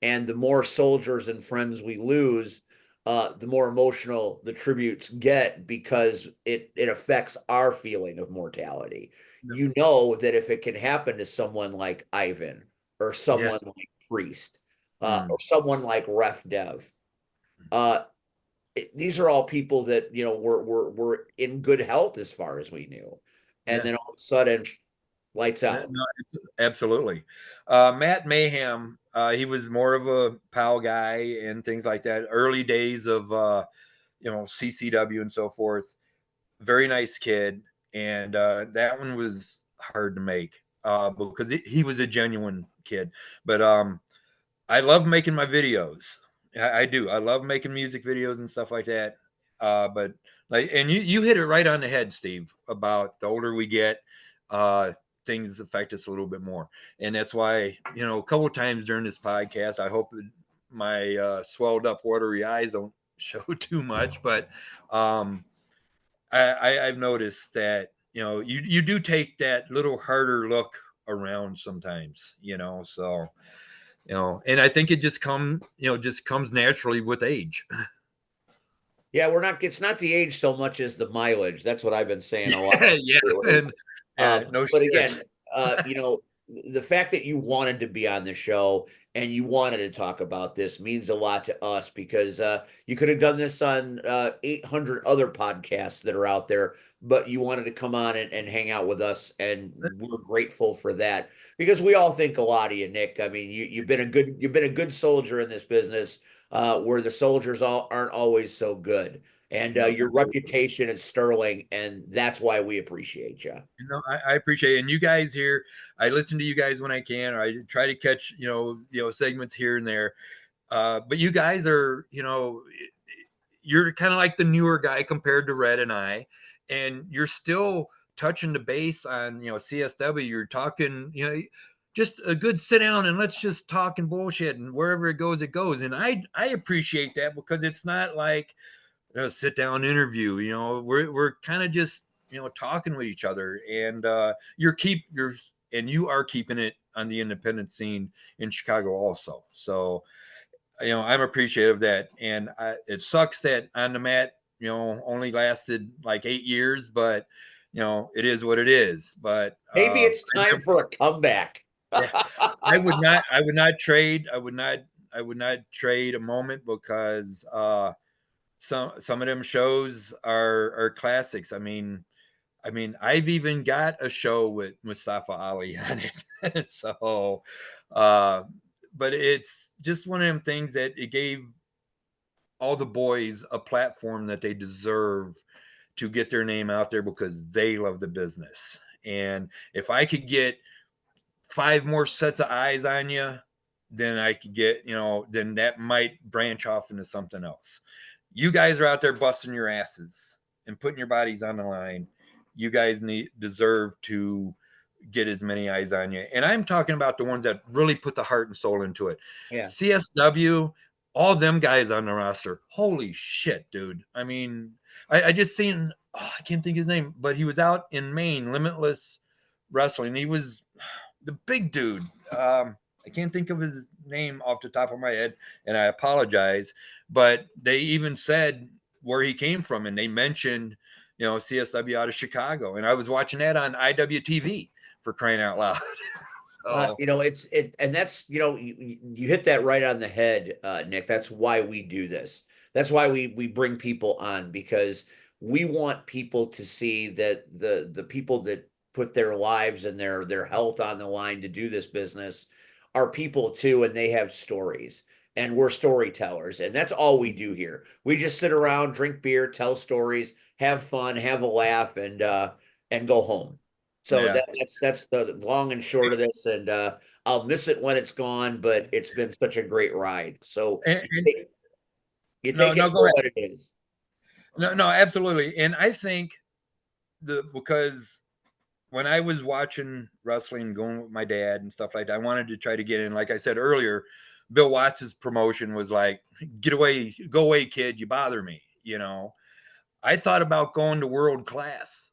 And the more soldiers and friends we lose, the more emotional the tributes get, because it affects our feeling of mortality. Yep. You know that if it can happen to someone like Ivan, or someone like Priest, or someone like Ref Dev, these are all people that, you know, were in good health as far as we knew. And then all of a sudden, lights out.
No, absolutely. Matt Mayhem, he was more of a PAL guy and things like that. Early days of, you know, CCW and so forth. Very nice kid. And that one was hard to make because he was a genuine kid. But I love making my videos. I do. I love making music videos and stuff like that. But like, and you hit it right on the head, Steve, about the older we get, things affect us a little bit more. And that's why, you know, a couple of times during this podcast, I hope my swelled up watery eyes don't show too much, but I've noticed that, you know, you do take that little harder look around sometimes, you know, so, you know, and I think it just comes naturally with age.
Yeah, it's not the age so much as the mileage. That's what I've been saying a lot.
Yeah. And,
but again, you know, the fact that you wanted to be on the show and you wanted to talk about this means a lot to us, because you could have done this on 800 other podcasts that are out there, but you wanted to come on and hang out with us, and we're grateful for that, because we all think a lot of you, Nick. I mean, you've been a good soldier in this business, where the soldiers aren't always so good. And your reputation is sterling, and that's why we appreciate you.
You know, I appreciate it. And you guys here, I listen to you guys when I can, or I try to catch, segments here and there. But you guys are, you're kind of like the newer guy compared to Red and I, and you're still touching the base on, CSW. You're talking, just a good sit down and let's just talk and bullshit, and wherever it goes, it goes. And I appreciate that, because it's not like a sit down interview. We're kind of just, talking with each other, and you are keeping it on the independent scene in Chicago also. So, I'm appreciative of that. And it sucks that On the Mat, only lasted like 8 years, but it is what it is. But
maybe it's time for a comeback.
Yeah, I would not trade a moment, because some of them shows are classics. I mean, I've even got a show with Mustafa Ali on it. So, but it's just one of them things that it gave all the boys a platform that they deserve to get their name out there, because they love the business. And if I could get 5 more sets of eyes on you, then I could get, then that might branch off into something else. You guys are out there busting your asses and putting your bodies on the line. You guys deserve to get as many eyes on you. And I'm talking about the ones that really put the heart and soul into it.
Yeah.
CSW, all them guys on the roster. Holy shit, dude. I mean, I just seen, I can't think of his name, but he was out in Maine, Limitless Wrestling. He was the big dude. I can't think of his name off the top of my head, and I apologize. But they even said where he came from, and they mentioned, CSW out of Chicago. And I was watching that on IWTV, for crying out loud. So,
and that's, you hit that right on the head, Nick. That's why we do this. That's why we bring people on, because we want people to see that the people that put their lives and their health on the line to do this business are people too, and they have stories, and we're storytellers, and that's all we do here. We just sit around, drink beer, tell stories, have fun, have a laugh, and go home. So
yeah.
that's the long and short of this, and I'll miss it when it's gone, but it's been such a great ride. So you take it for what it is.
No, absolutely. And I think because when I was watching wrestling, going with my dad and stuff like that, I wanted to try to get in. Like I said earlier, Bill Watts' promotion was like, go away, kid, you bother me. I thought about going to World Class,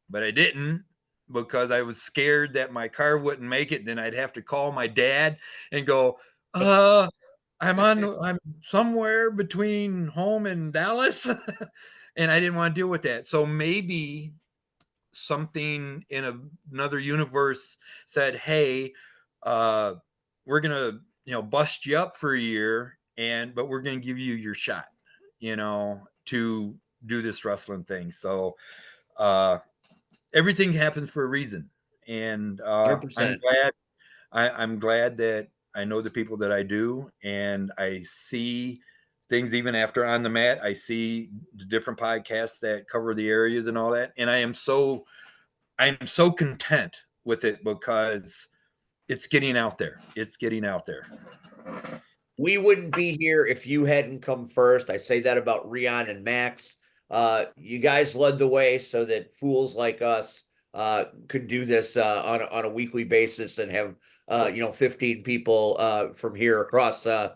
but I didn't, because I was scared that my car wouldn't make it. Then I'd have to call my dad and go, I'm somewhere between home and Dallas. And I didn't want to deal with that. So maybe something in another universe said, hey, we're going to, bust you up for a year, but we're going to give you your shot, to do this wrestling thing. So, everything happens for a reason. And I'm glad that I know the people that I do, and I see things even after On the Mat. I see the different podcasts that cover the areas and all that. And I'm so content with it, because it's getting out there. It's getting out there.
We wouldn't be here if you hadn't come first. I say that about Rion and Max. You guys led the way so that fools like us could do this on a weekly basis and have 15 people from here across the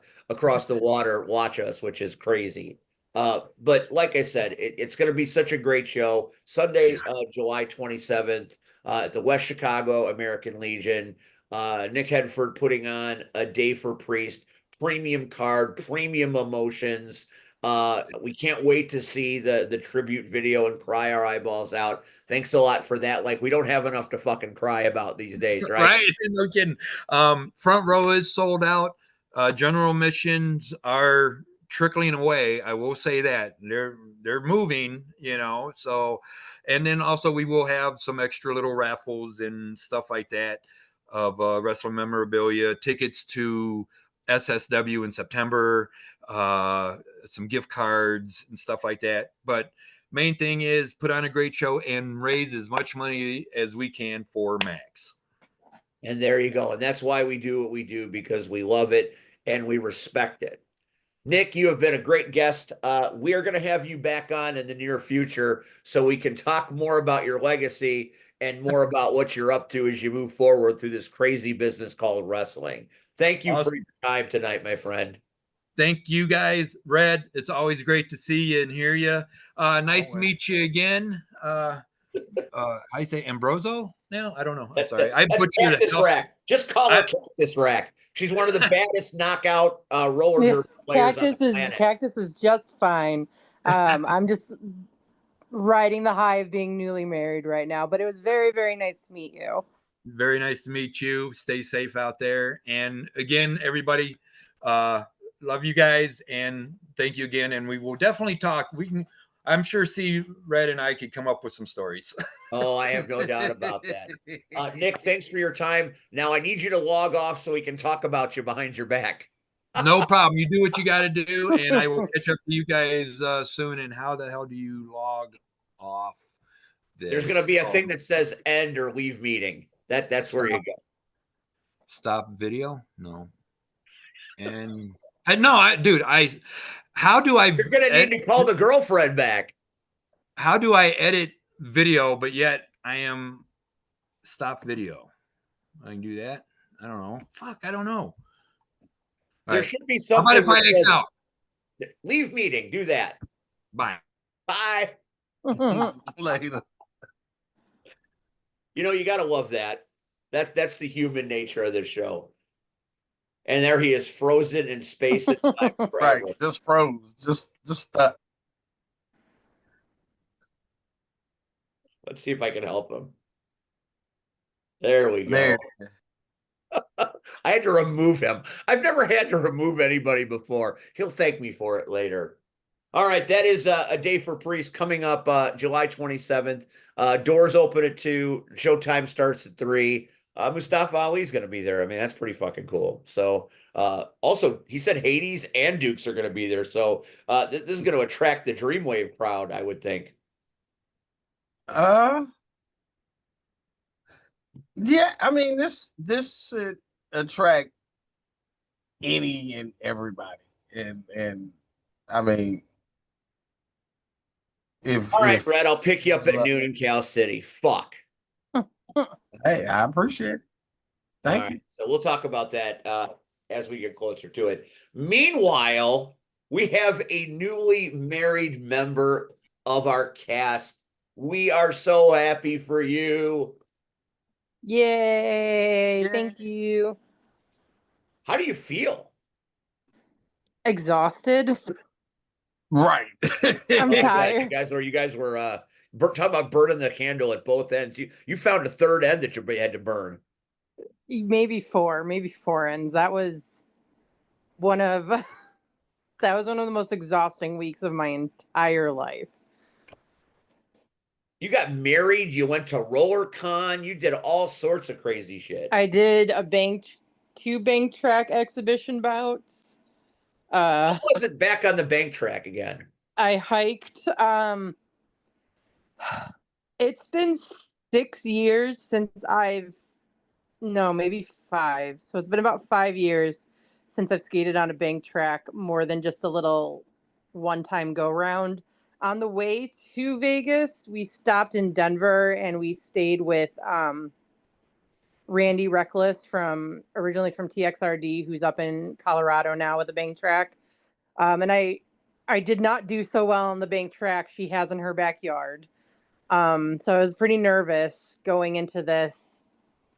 water watch us, which is crazy. But like I said, it's going to be such a great show. Sunday, July 27th, at the West Chicago American Legion. Nick Headford putting on a day for Priest, premium card, premium emotions. We can't wait to see the tribute video and cry our eyeballs out. Thanks a lot for that. Like, we don't have enough to fucking cry about these days, right?
Right. No kidding. Front row is sold out. General admissions are trickling away. I will say that they're moving, you know. So, and then also we will have some extra little raffles and stuff like that of wrestling memorabilia, tickets to SSW in September, some gift cards and stuff like that. But main thing is put on a great show and raise as much money as we can for Max.
And there you go. And that's why we do what we do, because we love it and we respect it. Nick, you have been a great guest. We are going to have you back on in the near future so we can talk more about your legacy and more about what you're up to as you move forward through this crazy business called wrestling. Thank you for your time tonight, my friend.
Thank you guys. Red, it's always great to see you and hear you. Nice to meet you again. How you say Ambroso now? I don't know. I'm sorry. I
That's
butchered
Cactus Rack. Just call her Cactus Rack. She's one of the baddest knockout roller derby players on the planet.
Cactus is just fine. I'm just riding the high of being newly married right now, but it was very, very nice to meet you.
Very nice to meet you. Stay safe out there. And again, everybody, love you guys and thank you again. And we will definitely talk. I'm sure Red and I could come up with some stories.
Oh, I have no doubt about that. Nick, thanks for your time. Now I need you to log off so we can talk about you behind your back.
No problem. You do what you got to do, and I will catch up to you guys soon. And how the hell do you log off this?
There's going to be a thing that says end or leave meeting. That's where you go.
Stop video? No. And dude, how do I?
You're going to need to call the girlfriend back.
How do I edit video, but yet I am stop video? I can do that. I don't know. Fuck, I don't know.
There should be something.
How about if I X out?
Leave meeting. Do that.
Bye.
Bye.
Later.
You know, you got to love that. That's the human nature of this show. And there he is, frozen in space and time.
Right, just froze. Just stuck.
Let's see if I can help him. There we go.
There.
I had to remove him. I've never had to remove anybody before. He'll thank me for it later. All right, that is A Day for Priest coming up July 27th. Doors open at 2. Showtime starts at 3. Mustafa Ali's going to be there. I mean, that's pretty fucking cool. So, also, he said Hades and Dukes are going to be there. So, this is going to attract the Dreamwave crowd, I would think.
Yeah, I mean, this should attract any and everybody. And I mean,
all right, Brad, I'll pick you up at noon in Cal City. Fuck.
Hey, I appreciate it. Thank you.
So we'll talk about that as we get closer to it. Meanwhile, we have a newly married member of our cast. We are so happy for you.
Yay. Thank you.
How do you feel?
Exhausted.
Right.
I'm tired.
You guys were talking about burning the candle at both ends. You found a third end that you had to burn.
Maybe four ends. That was one of the most exhausting weeks of my entire life.
You got married, you went to RollerCon, you did all sorts of crazy shit.
I did two bank track exhibition bouts.
How was it back on the bank track again?
I hiked. It's been 6 years since maybe 5. So it's been about 5 years since I've skated on a bank track more than just a little one-time go-round. On the way to Vegas, we stopped in Denver and we stayed with Randy Reckless originally from TXRD, who's up in Colorado now with the bank track. And I did not do so well on the bank track she has in her backyard. So I was pretty nervous going into this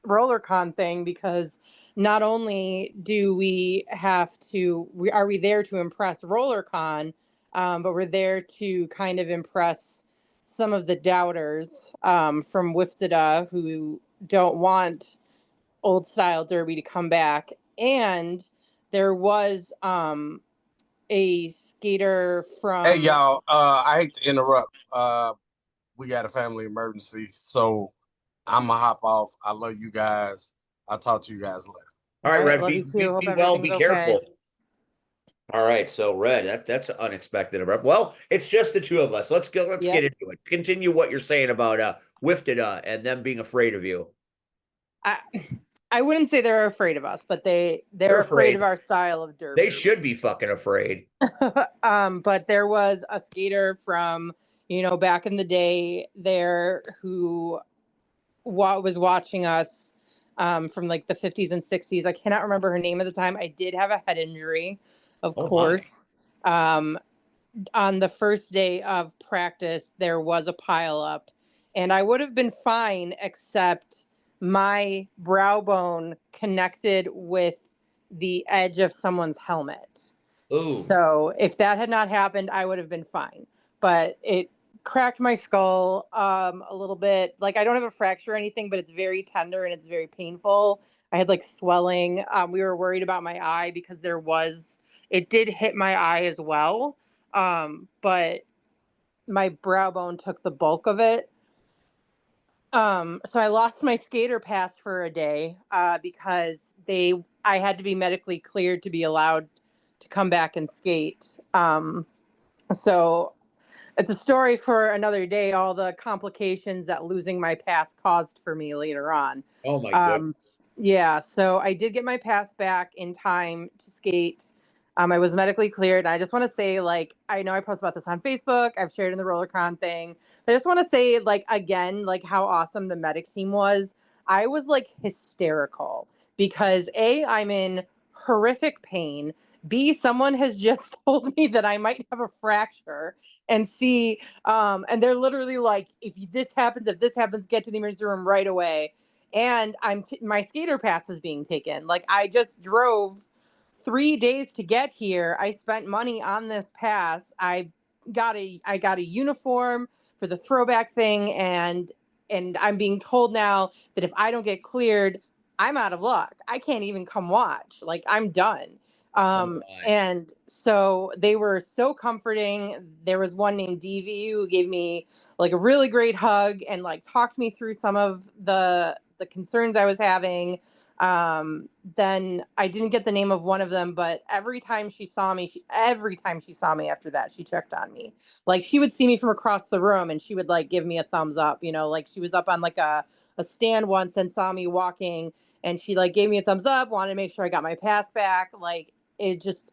RollerCon thing because not only are we there to impress RollerCon, but we're there to kind of impress some of the doubters from Wiftida who don't want old style derby to come back. And there was a skater
Hey
from
y'all, I hate to interrupt. We got a family emergency, so I'm gonna hop off. I love you guys. I'll talk to you guys later.
All right, Red,
love you too. Hope
be well,
everything's
be
okay.
careful. All right, so Red, that's unexpected. Well, it's just the two of us. Let's get into it. Continue what you're saying about Wiftida and them being afraid of you.
I wouldn't say they're afraid of us, but they're afraid of our style of derby.
They should be fucking afraid.
But there was a skater from, back in the day there who was watching us from like the 50s and 60s. I cannot remember her name at the time. I did have a head injury, of course. On the first day of practice, there was a pile up, and I would have been fine except my brow bone connected with the edge of someone's helmet.
Ooh.
So if that had not happened, I would have been fine. But it cracked my skull a little bit. Like, I don't have a fracture or anything, but it's very tender and it's very painful. I had like swelling. We were worried about my eye because it did hit my eye as well. But my brow bone took the bulk of it. So I lost my skater pass for a day because I had to be medically cleared to be allowed to come back and skate. So it's a story for another day, all the complications that losing my pass caused for me later on.
Oh my goodness.
Yeah, so I did get my pass back in time to skate. I was medically cleared. I just want to say, like, I know I post about this on Facebook. I've shared in the RollerCon thing. I just want to say, like, again, like how awesome the medic team was. I was like hysterical because A, I'm in horrific pain. B, someone has just told me that I might have a fracture. And C, and they're literally like, if this happens, get to the emergency room right away. And my skater pass is being taken. Like, I just drove 3 days to get here. I spent money on this pass. I got a uniform for the throwback thing, and I'm being told now that if I don't get cleared, I'm out of luck. I can't even come watch. Like, I'm done. And so they were so comforting. There was one named DV who gave me like a really great hug and like talked me through some of the concerns I was having. Then I didn't get the name of one of them, but every time she saw me after that, she checked on me. Like, she would see me from across the room and she would like give me a thumbs up, like she was up on like a stand once and saw me walking and she like gave me a thumbs up, wanted to make sure I got my pass back. Like, it's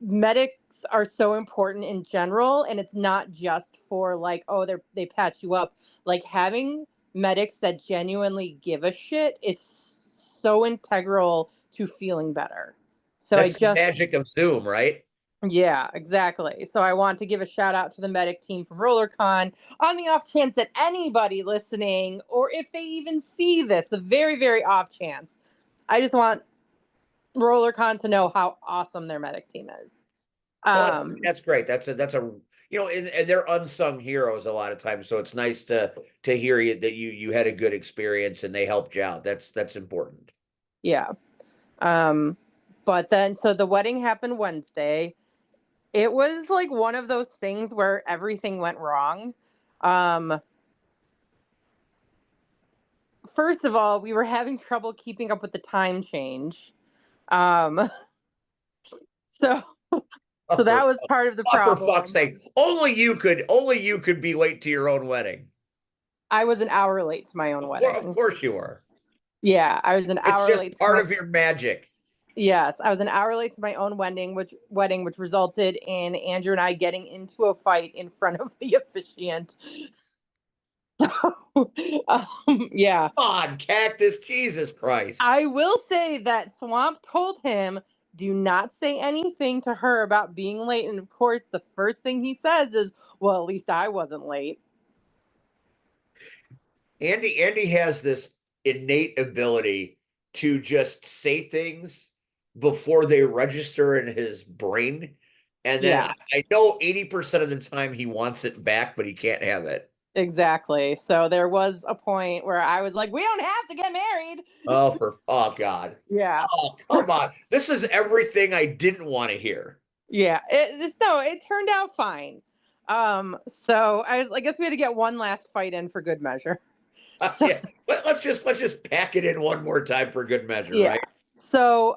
medics are so important in general, and it's not just for like, oh, they patch you up. Like, having medics that genuinely give a shit is so integral to feeling better. So
that's the magic of Zoom, right?
Yeah, exactly. So I want to give a shout out to the medic team from RollerCon on the off chance that anybody listening, or if they even see this, the very, very off chance, I just want RollerCon to know how awesome their medic team is.
That's great. That's a and they're unsung heroes a lot of times. So it's nice to hear that you had a good experience and they helped you out. That's important.
Yeah. But then so the wedding happened Wednesday. It was like one of those things where everything went wrong. First of all, we were having trouble keeping up with the time change. So that was part of the problem.
For fuck's sake. Only you could be late to your own wedding.
I was an hour late to my own wedding.
Of course you were.
Yeah, I was an hour late.
It's just part of your magic.
Yes, I was an hour late to my own wedding, which resulted in Andrew and I getting into a fight in front of the officiant. Yeah.
Come on, Cactus, Jesus Christ.
I will say that Swamp told him, do not say anything to her about being late. And of course, the first thing he says is, well, at least I wasn't late.
Andy has this innate ability to just say things before they register in his brain. And then
Yeah,
I know 80% of the time he wants it back, but he can't have it.
exactly. So there was a point where I was like, we don't have to get married.
Oh God.
Yeah.
Oh, come on. This is everything I didn't want to hear.
Yeah. It turned out fine. So I guess we had to get one last fight in for good measure. So
Yeah. Let's just pack it in one more time for good measure,
yeah.
right?
So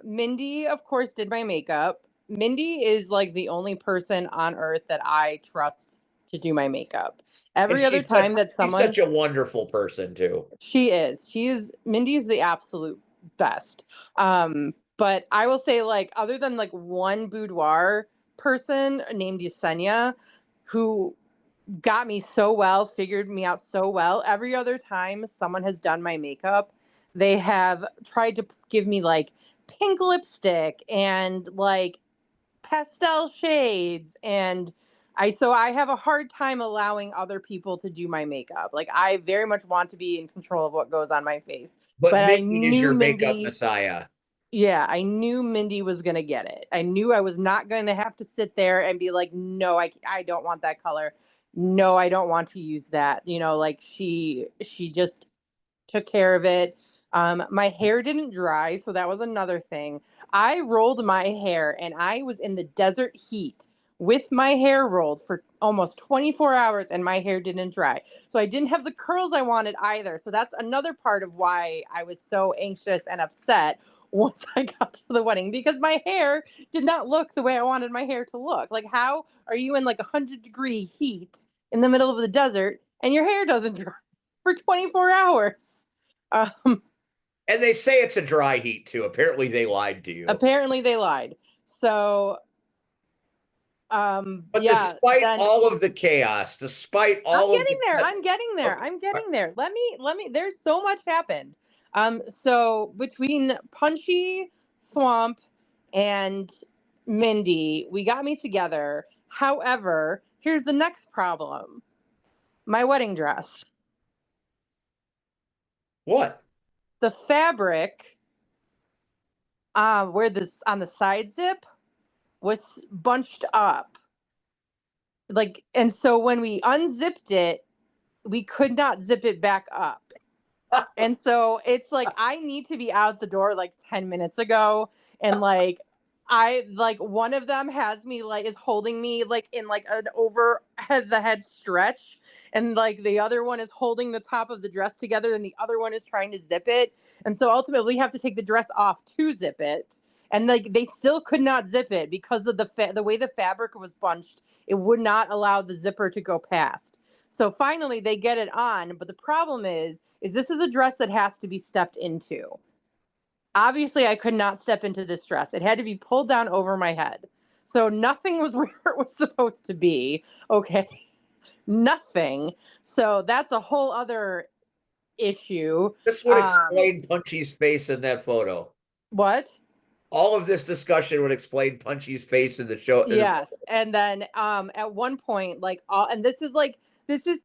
Mindy, of course, did my makeup. Mindy is like the only person on earth that I trust to do my makeup.
And
Every other time that
she's
someone
such a wonderful person too.
Mindy's the absolute best. But I will say, like, other than like one boudoir person named Yesenia, who got me so well, figured me out so well, every other time someone has done my makeup, they have tried to give me like pink lipstick and like pastel shades, and I have a hard time allowing other people to do my makeup. Like, I very much want to be in control of what goes on my face.
But
But I
Mindy is
knew
your makeup
Mindy
messiah.
Yeah, I knew Mindy was going to get it. I knew I was not going to have to sit there and be like, "No, I don't want that color. No, I don't want to use that." Like, she just took care of it. My hair didn't dry, so that was another thing. I rolled my hair and I was in the desert heat with my hair rolled for almost 24 hours and my hair didn't dry. So I didn't have the curls I wanted either. So that's another part of why I was so anxious and upset once I got to the wedding, because my hair did not look the way I wanted my hair to look. Like, how are you in like 100-degree heat in the middle of the desert and your hair doesn't dry for 24 hours? Um,
And they say it's a dry heat too. Apparently they lied to you.
Apparently they lied. So,
But
yeah,
despite
then
all of the chaos, despite
I'm
all of
getting
the
there. I'm getting there.
okay.
I'm getting there. Let me, there's so much happened. So between Punchy, Swamp, and Mindy, we got me together. However, here's the next problem. My wedding dress.
What?
The fabric, where this on the side zip was bunched up. Like, and so when we unzipped it, we could not zip it back up. And so it's like I need to be out the door like 10 minutes ago, and like I like one of them has me like is holding me like in like an overhead the head stretch, and like the other one is holding the top of the dress together and the other one is trying to zip it. And so ultimately we have to take the dress off to zip it. And like they still could not zip it because of the way the fabric was bunched. It would not allow the zipper to go past. So finally they get it on, but the problem is this is a dress that has to be stepped into. Obviously, I could not step into this dress. It had to be pulled down over my head. So nothing was where it was supposed to be. Okay. Nothing. So that's a whole other issue.
This would explain Punchy's face in that photo.
What?
All of this discussion would explain Punchy's face in the show.
Yes. And then at one point, like all and this is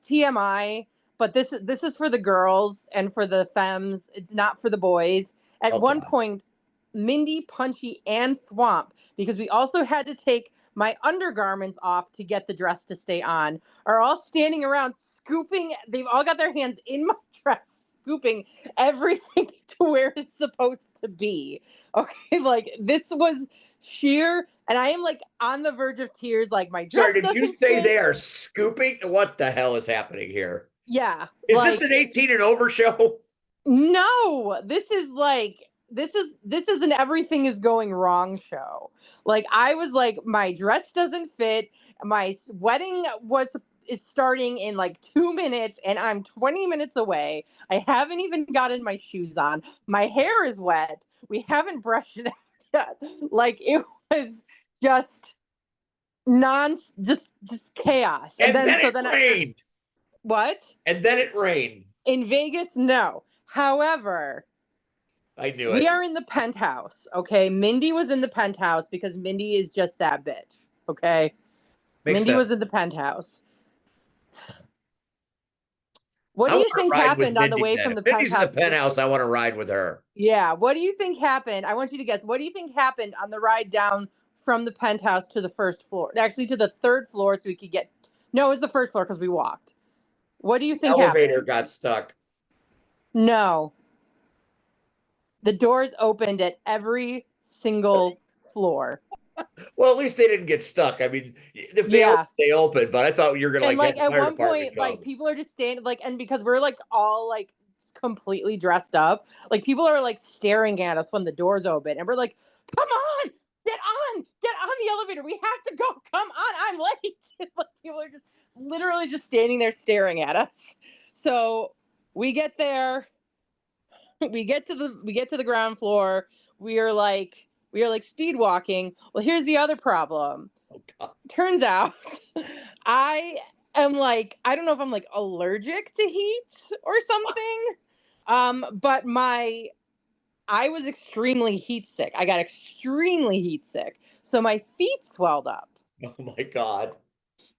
TMI, but this is for the girls and for the femmes. It's not for the boys. At
Oh
one
God.
point, Mindy, Punchy, and Thwomp, because we also had to take my undergarments off to get the dress to stay on, are all standing around scooping. They've all got their hands in my dress, scooping everything to where it's supposed to be. Okay, like this was sheer, and I am like on the verge of tears. Like, my dress
Sorry, did you
doesn't
say
fit.
they are scooping? What the hell is happening here?
Yeah,
Is
like,
this an 18 and over show?
no, this is an everything is going wrong show. Like, I was like, my dress doesn't fit. My wedding is starting in like 2 minutes, and I'm 20 minutes away. I haven't even gotten my shoes on. My hair is wet. We haven't brushed it out yet. Like, it was just just chaos. And
And
then
then it rained.
what?
And then it rained.
In Vegas, no. However,
I knew
we
it.
are in the penthouse, okay? Mindy was in the penthouse because Mindy is just that bitch, okay?
Makes
Mindy
sense.
was in the penthouse. What
I
do
want
you
to
think
ride with
happened on the
Mindy
way
then.
from
If
the
Mindy's in the
penthouse to the
penthouse, I want to ride with her.
Yeah, what do you think happened? I want you to guess. What do you think happened on the ride down from the penthouse to the first floor. Actually, to the third floor so we could get. No, it was the first floor because we walked. What do you think
Elevator
happened?
got stuck.
No. The doors opened at every single floor.
Well, at least they didn't get stuck. I mean, if they opened, but I thought you were gonna
and
like
like
have the
at
fire
one
department
point, like
come.
people are just standing like, and because we're like all like completely dressed up, like people are like staring at us when the doors open, and we're like, "Come on, get on the elevator. We have to go. Come on, I'm late." Like people are just literally just standing there staring at us. So we get there, we get to the ground floor. We are like speed walking. Well, here's the other problem.
Oh God.
Turns out I am like, I don't know if I'm like allergic to heat or something. But I was extremely heat sick. I got extremely heat sick. So my feet swelled up.
Oh my God.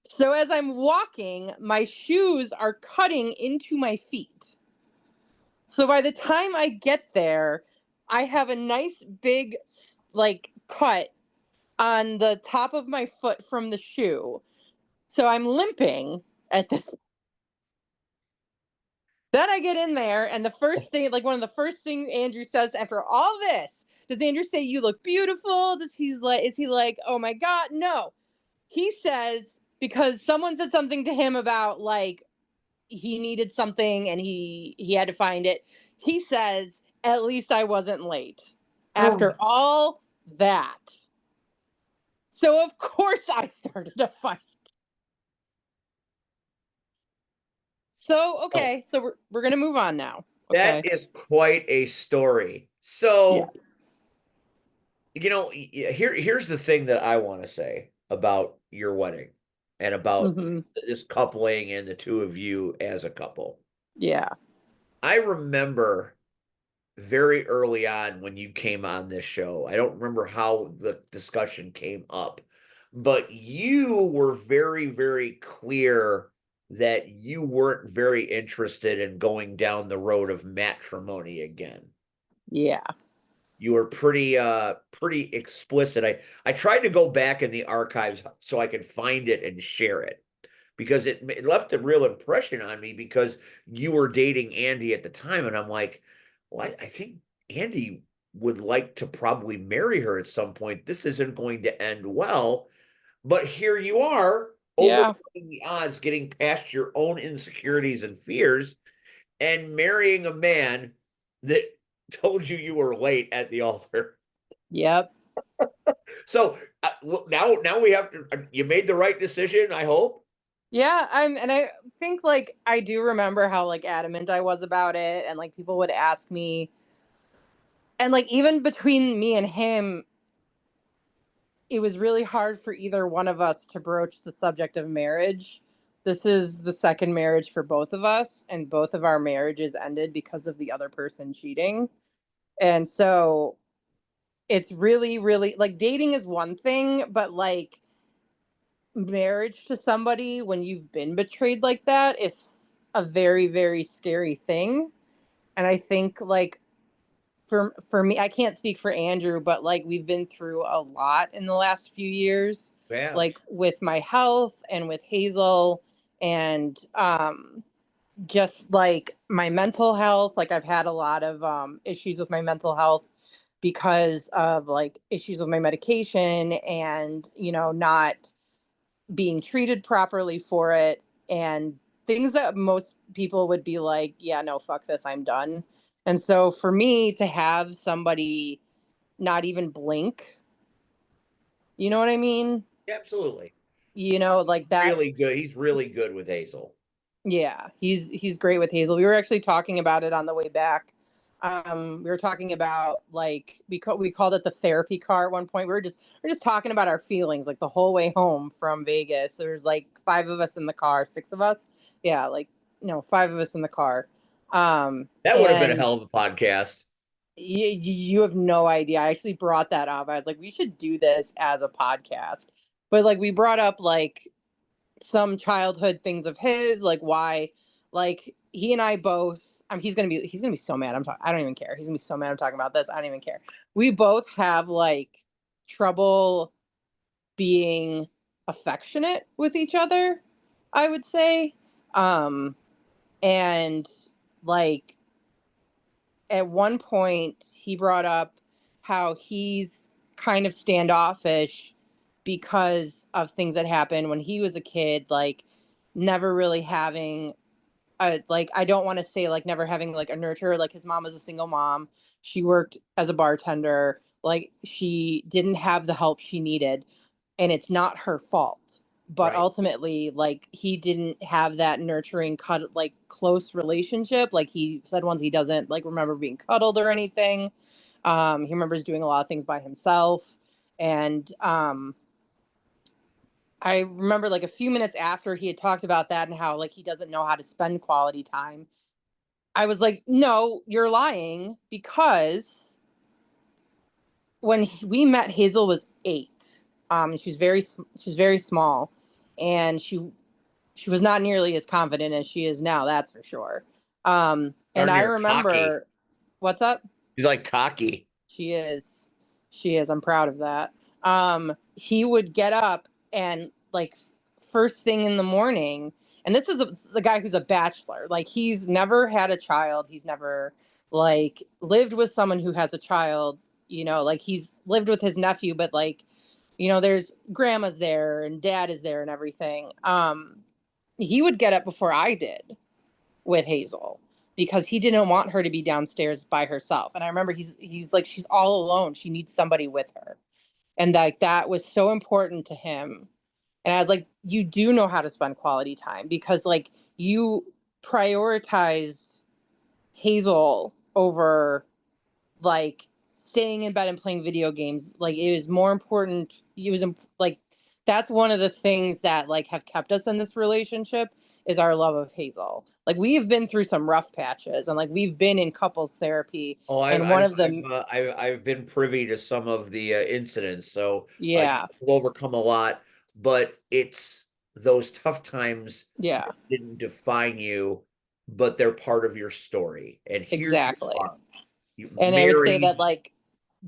So as I'm walking, my shoes are cutting into my feet. So by the time I get there, I have a nice big like cut on the top of my foot from the shoe. So I'm limping at this. Then I get in there, and the first thing, like one of the first things Andrew says after all this, does Andrew say, "You look beautiful"? Is he like, "Oh my God"? No. He says, because someone said something to him about like he needed something and he had to find it. He says, "At least I wasn't late." After all that. So of course I started a fight. So okay, so we're gonna move on now. Okay.
That is quite a story.
Yeah.
So, here's the thing that I want to say about your wedding and about this coupling and the two of you as a couple.
Yeah.
I remember very early on when you came on this show. I don't remember how the discussion came up, but you were very, very clear that you weren't very interested in going down the road of matrimony again.
Yeah.
You were pretty explicit. I tried to go back in the archives so I could find it and share it because it left a real impression on me because you were dating Andy at the time, and I'm like, well, I think Andy would like to probably marry her at some point. This isn't going to end well. But here you are,
Yeah.
overcoming the odds, getting past your own insecurities and fears, and marrying a man that told you were late at the altar.
Yep.
So now we have to. You made the right decision, I hope.
Yeah, and I think like I do remember how like adamant I was about it, and like people would ask me, and like even between me and him, it was really hard for either one of us to broach the subject of marriage. This is the second marriage for both of us, and both of our marriages ended because of the other person cheating. And so it's really, really like dating is one thing, but like marriage to somebody when you've been betrayed like that is a very, very scary thing. And I think like for me, I can't speak for Andrew, but like we've been through a lot in the last few years,
Yeah.
like with my health and with Hazel, and just like my mental health. Like I've had a lot of issues with my mental health because of like issues with my medication and not being treated properly for it, and things that most people would be like, yeah, no, fuck this, I'm done. And so for me to have somebody not even blink, you know what I mean?
Absolutely.
Like that.
Really good. He's really good with Hazel.
Yeah, he's great with Hazel. We were actually talking about it on the way back. We were talking about like we called it the therapy car at one point. We're just talking about our feelings like the whole way home from Vegas. There's like 5 of us in the car, 6 of us. Yeah, like 5 of us in the car.
That would have been a
And
hell of a podcast.
you have no idea. I actually brought that up. I was like, we should do this as a podcast. But like we brought up like some childhood things of his, like why, like he and I both. He's gonna be so mad. I don't even care. He's gonna be so mad I'm talking about this. I don't even care. We both have like trouble being affectionate with each other, I would say. And like at one point he brought up how he's kind of standoffish because of things that happened when he was a kid, like never really having like, I don't want to say like never having like a nurturer. Like his mom was a single mom. She worked as a bartender. Like she didn't have the help she needed, and it's not her fault. But
Right.
ultimately, like he didn't have that nurturing, like close relationship. Like he said once he doesn't like remember being cuddled or anything. He remembers doing a lot of things by himself, and I remember like a few minutes after he had talked about that and how like he doesn't know how to spend quality time. I was like, no, you're lying, because when we met, Hazel was 8. She's very small, and she was not nearly as confident as she is now. That's for sure. And
Darn
I
near cocky.
remember, what's up?
She's like cocky.
She is. She is. I'm proud of that. He would get up and like first thing in the morning, and this is the guy who's a bachelor. Like he's never had a child. He's never like lived with someone who has a child. You know, like he's lived with his nephew, but like, you know, there's grandma's there and dad is there and everything. He would get up before I did with Hazel because he didn't want her to be downstairs by herself. And I remember he's like, she's all alone. She needs somebody with her. And like that was so important to him. And I was like, you do know how to spend quality time, because like you prioritize Hazel over like staying in bed and playing video games. Like it was more important. It was like, that's one of the things that like have kept us in this relationship, is our love of Hazel. Like we've been through some rough patches, and like we've been in couples therapy,
Oh,
and one of them,
I've been privy to some of the incidents, so
yeah,
you've overcome a lot, but it's those tough times
yeah,
that didn't define you, but they're part of your story. And here you
exactly.
are, you
And I would say that
married,
like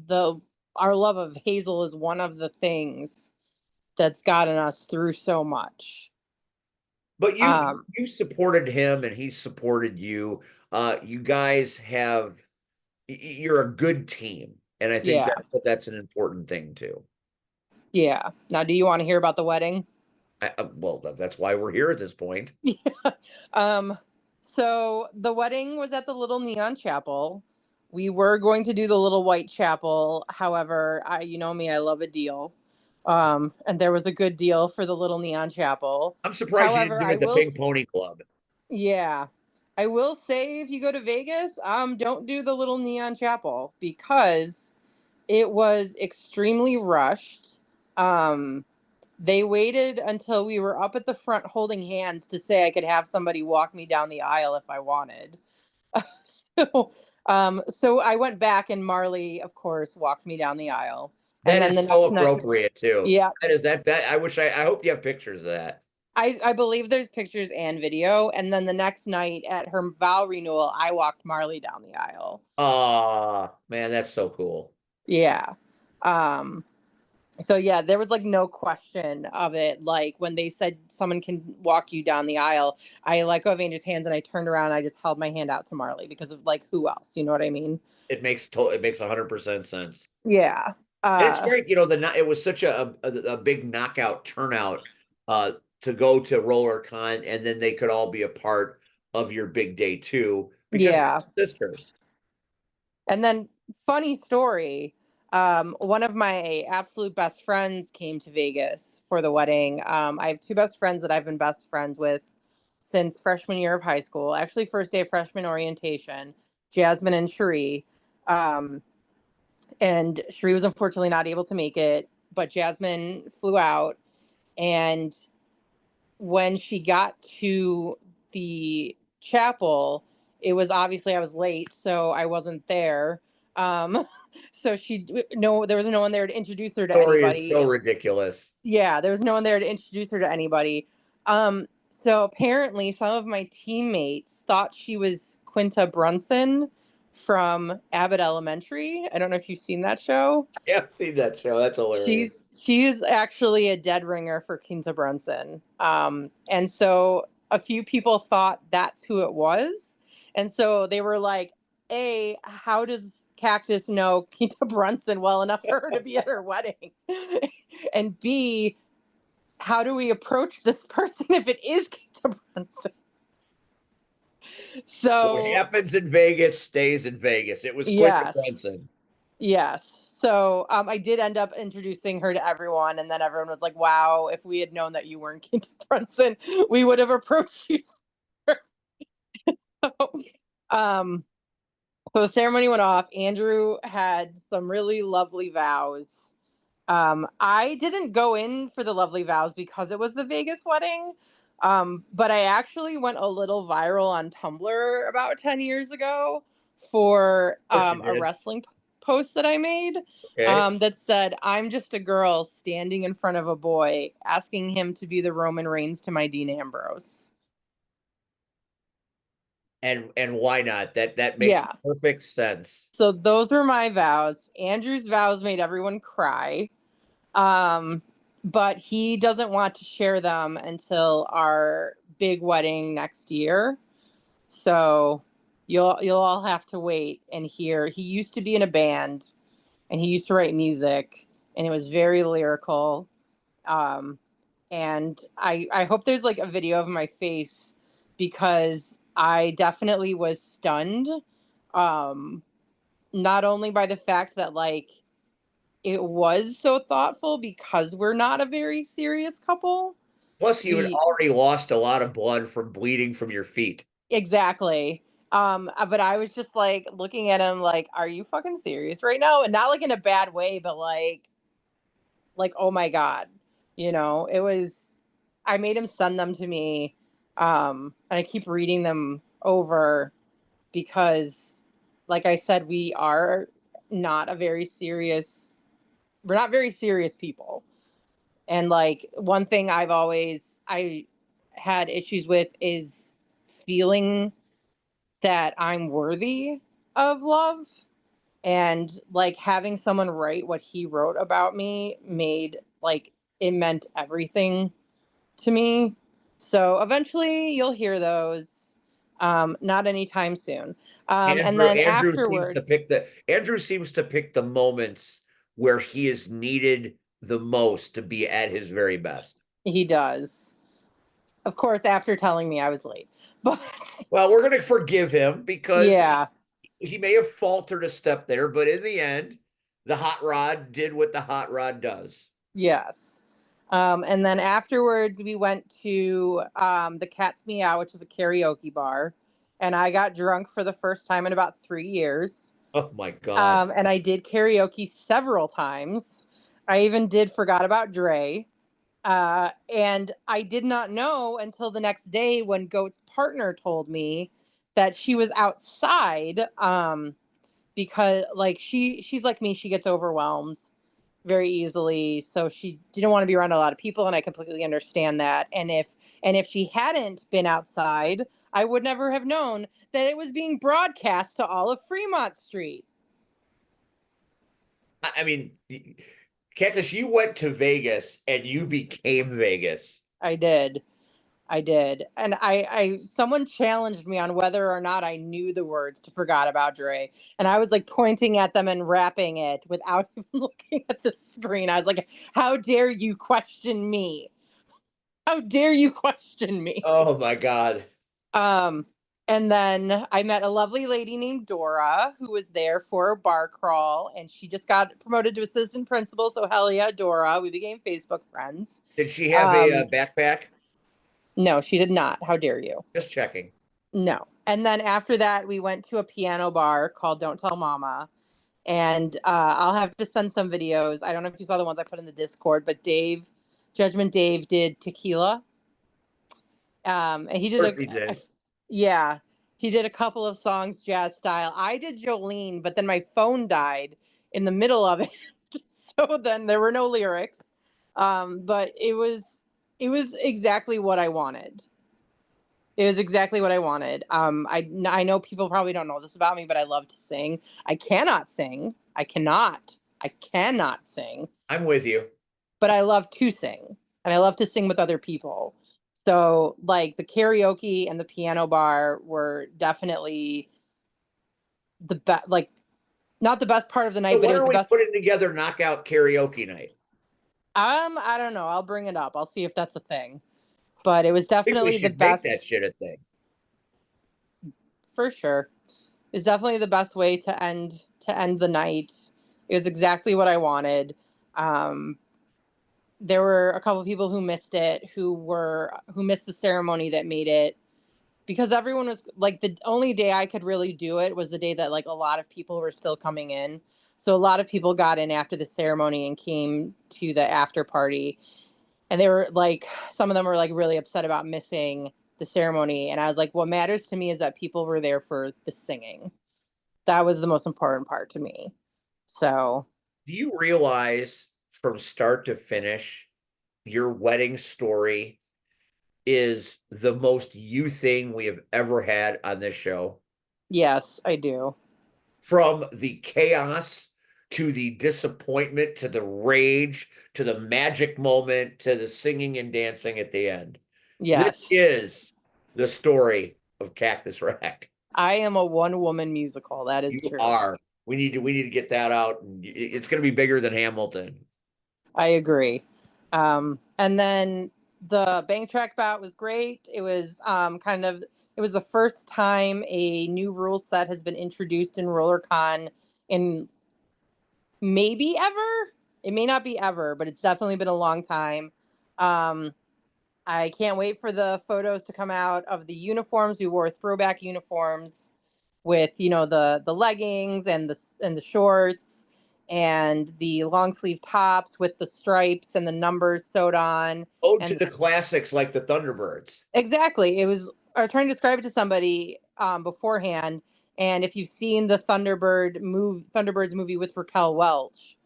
the our love of Hazel is one of the things that's gotten us through so much.
but
Um,
you supported him and he supported you. You guys have you're a good team, and I think
yeah,
that's an important thing too.
yeah. Now, do you want to hear about the wedding?
Well, that's why we're here at this point.
um, so the wedding was at the Little Neon Chapel. We were going to do the Little White Chapel. However, you know me, I love a deal. And there was a good deal for the Little Neon Chapel.
I'm surprised you didn't
However,
do it at the Pink Pony Club.
yeah, I will say if you go to Vegas, don't do the Little Neon Chapel, because it was extremely rushed. Um, they waited until we were up at the front holding hands to say I could have somebody walk me down the aisle if I wanted. so, so I went back, and Marley, of course, walked me down the aisle. And
That
then the
is so
next night,
appropriate too.
yeah,
That is that I hope you have pictures of that.
I believe there's pictures and video. And then the next night at her vow renewal, I walked Marley down the aisle.
Ah, man, that's so cool.
Yeah. Um, so yeah, there was like no question of it. Like when they said someone can walk you down the aisle, I let go of Angel's hands and I turned around and I just held my hand out to Marley, because of like, who else? You know what I mean?
It makes 100% sense.
Yeah.
And it's great, you know, it was such a big knockout turnout uh to go to RollerCon, and then they could all be a part of your big day too, because
Yeah.
they're sisters.
And then, funny story, one of my absolute best friends came to Vegas for the wedding. I have 2 best friends that I've been best friends with since freshman year of high school. Actually, first day of freshman orientation, Jasmine and Cherie. Um, and Cherie was unfortunately not able to make it, but Jasmine flew out. And when she got to the chapel, it was obviously I was late, so I wasn't there. Um, so there was no one there to introduce her to
Story is so
anybody.
ridiculous.
Yeah, there was no one there to introduce her to anybody. So apparently, some of my teammates thought she was Quinta Brunson from Abbott Elementary. I don't know if you've seen that show.
Yeah, I've seen that show. That's hilarious.
She's actually a dead ringer for Quinta Brunson. And so a few people thought that's who it was. And so they were like, A, how does Cactus know Quinta Brunson well enough for her to be at her wedding? And B, how do we approach this person if it is Quinta Brunson? So
What happens in Vegas stays in Vegas. It was Quinta
yes.
Brunson.
Yes. So I did end up introducing her to everyone, and then everyone was like, "Wow, if we had known that you weren't Quinta Brunson, we would have approached you." so, um, so the ceremony went off. Andrew had some really lovely vows. I didn't go in for the lovely vows because it was the Vegas wedding. But I actually went a little viral on Tumblr about 10 years ago for a wrestling post that I made that said, "I'm just a girl standing in front of a boy asking him to be the Roman Reigns to my Dean Ambrose."
And why not? That makes perfect sense.
So those were my vows. Andrew's vows made everyone cry. But he doesn't want to share them until our big wedding next year. So you'll all have to wait and hear. He used to be in a band and he used to write music and it was very lyrical. And I hope there's like a video of my face because I definitely was stunned. Not only by the fact that like it was so thoughtful because we're not a very serious couple.
Plus, you had already lost a lot of blood from bleeding from your feet.
Exactly. But I was just like looking at him like, are you fucking serious right now? And not like in a bad way, but like, oh my God. You know, it was, I made him send them to me. And I keep reading them over because, like I said, we are not a very serious, we're not very serious people. And like one thing I had issues with is feeling that I'm worthy of love. And like having someone write what he wrote about me made like it meant everything to me. So eventually you'll hear those. Not anytime soon. And then afterwards,
Andrew seems to pick the moments where he is needed the most to be at his very best.
he does. Of course, after telling me I was late. But
well, we're gonna forgive him because
yeah,
he may have faltered a step there, but in the end, the hot rod did what the hot rod does.
yes. And then afterwards, we went to the Cat's Meow, which is a karaoke bar. And I got drunk for the first time in about 3 years.
Oh, my God.
And I did karaoke several times. I even did Forgot About Dre. And I did not know until the next day when Goat's partner told me that she was outside because like she's like me, she gets overwhelmed very easily, so she didn't want to be around a lot of people, and I completely understand that. And if she hadn't been outside, I would never have known that it was being broadcast to all of Fremont Street.
I mean, Cactus, you went to Vegas and you became Vegas.
I did. And I someone challenged me on whether or not I knew the words to Forgot About Dre. And I was like pointing at them and rapping it without even looking at the screen. I was like, how dare you question me? How dare you question me?
Oh my God.
And then I met a lovely lady named Dora who was there for a bar crawl, and she just got promoted to assistant principal. So hell yeah, Dora. We became Facebook friends.
Did she have a backpack?
No, she did not. How dare you?
Just checking.
No. And then after that, we went to a piano bar called Don't Tell Mama. And I'll have to send some videos. I don't know if you saw the ones I put in the Discord, but Judgment Dave did Tequila. And he did yeah, he did a couple of songs jazz style. I did Jolene, but then my phone died in the middle of it. So then there were no lyrics. But it was exactly what I wanted. It was exactly what I wanted. I know people probably don't know this about me, but I love to sing. I cannot sing. I cannot sing,
I'm with you.
but I love to sing, and I love to sing with other people. So, like, the karaoke and the piano bar were definitely the best, like, not the best part of the
So
night, but
when
it was
are
the
we
best.
putting together knockout karaoke night?
I don't know. I'll bring it up. I'll see if that's a thing. But it was
I think we
definitely the
should make that
best
shit a thing.
for sure. It's definitely the best way to end the night. It was exactly what I wanted. Um, there were a couple of people who missed it, who missed the ceremony that made it, because everyone was like, the only day I could really do it was the day that like a lot of people were still coming in. So a lot of people got in after the ceremony and came to the after party, and they were like, some of them were like really upset about missing the ceremony, and I was like, what matters to me is that people were there for the singing. That was the most important part to me. So,
Do you realize from start to finish, your wedding story is the most you thing we have ever had on this show?
yes, I do.
From the chaos to the disappointment to the rage to the magic moment to the singing and dancing at the end. This
Yes.
is the story of Cactus Rack.
I am a one-woman musical. That is
You
true.
are. We need to get that out. It's going to be bigger than Hamilton.
I agree. And then the bank track bout was great. It was it was the first time a new rule set has been introduced in RollerCon in maybe ever. It may not be ever, but it's definitely been a long time. Um, I can't wait for the photos to come out of the uniforms. We wore throwback uniforms with, the leggings and the shorts and the long sleeve tops with the stripes and the numbers sewed on.
Ode to
And
the classics like the Thunderbirds.
exactly, it was. I was trying to describe it to somebody beforehand, and if you've seen the Thunderbirds movie with Raquel Welch,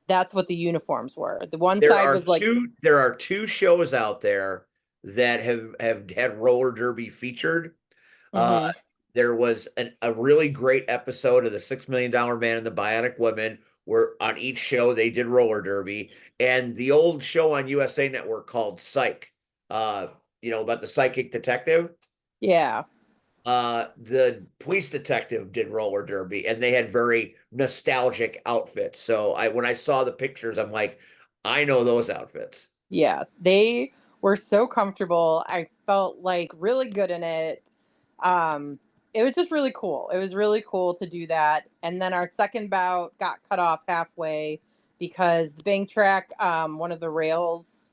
that's what the uniforms were. The one
There
side
are
was like,
two shows out there that have had roller derby featured. Uh,
mm-hmm,
there was a really great episode of the $6 Million Man and the Bionic Woman, where on each show they did roller derby, and the old show on USA Network called Psych, about the psychic detective.
yeah.
The police detective did roller derby, and they had very nostalgic outfits. So when I saw the pictures, I'm like, I know those outfits.
Yes, they were so comfortable. I felt like really good in it. Um, it was just really cool. It was really cool to do that. And then our second bout got cut off halfway because the bank track, one of the rails,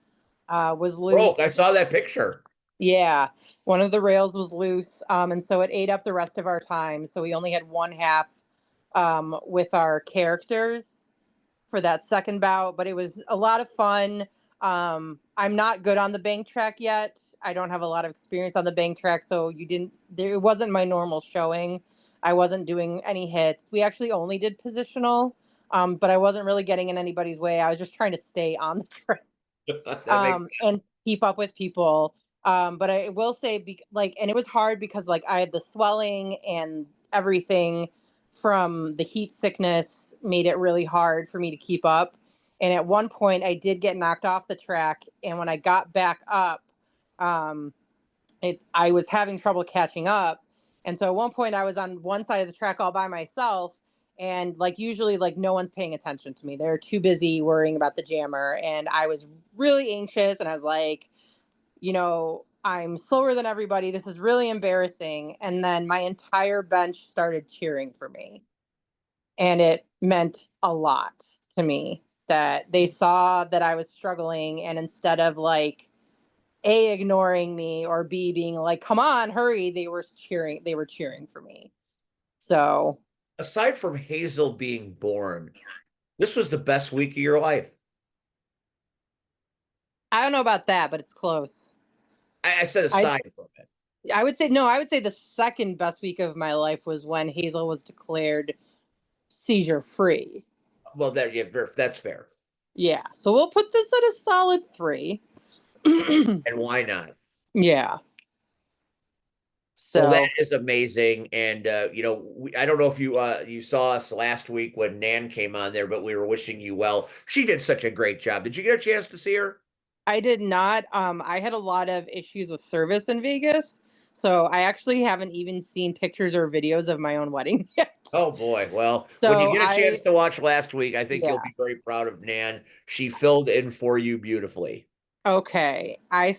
was
Broke. I
loose.
saw that picture.
Yeah, one of the rails was loose, and so it ate up the rest of our time. So we only had one half with our characters for that second bout, but it was a lot of fun. I'm not good on the bank track yet. I don't have a lot of experience on the bank track, so it wasn't my normal showing. I wasn't doing any hits. We actually only did positional, but I wasn't really getting in anybody's way. I was just trying to stay on the track
That makes
and keep up with people. But I will say, and it was hard because like I had the swelling and everything from the heat sickness made it really hard for me to keep up. And at one point, I did get knocked off the track, and when I got back up, um, I was having trouble catching up. And so at one point, I was on one side of the track all by myself. And like usually, like no one's paying attention to me. They're too busy worrying about the jammer. And I was really anxious. And I was like, I'm slower than everybody. This is really embarrassing. And then my entire bench started cheering for me. And it meant a lot to me that they saw that I was struggling. And instead of like, A, ignoring me, or B, being like, come on, hurry, they were cheering for me. So
aside from Hazel being born, this was the best week of your life.
I don't know about that, but it's close.
I said
I
aside from it.
I would say no, I would say the second best week of my life was when Hazel was declared seizure free.
Well, that's fair.
Yeah. So we'll put this at a solid 3.
And why not?
Yeah.
Well, that
So
is amazing. And I don't know if you saw us last week when Nan came on there, but we were wishing you well. She did such a great job. Did you get a chance to see her?
I did not. I had a lot of issues with service in Vegas, so I actually haven't even seen pictures or videos of my own wedding yet.
Oh boy. Well, when you
So
get a chance
I,
to watch last week, I think you'll
yeah.
be very proud of Nan. She filled in for you beautifully.
Okay. I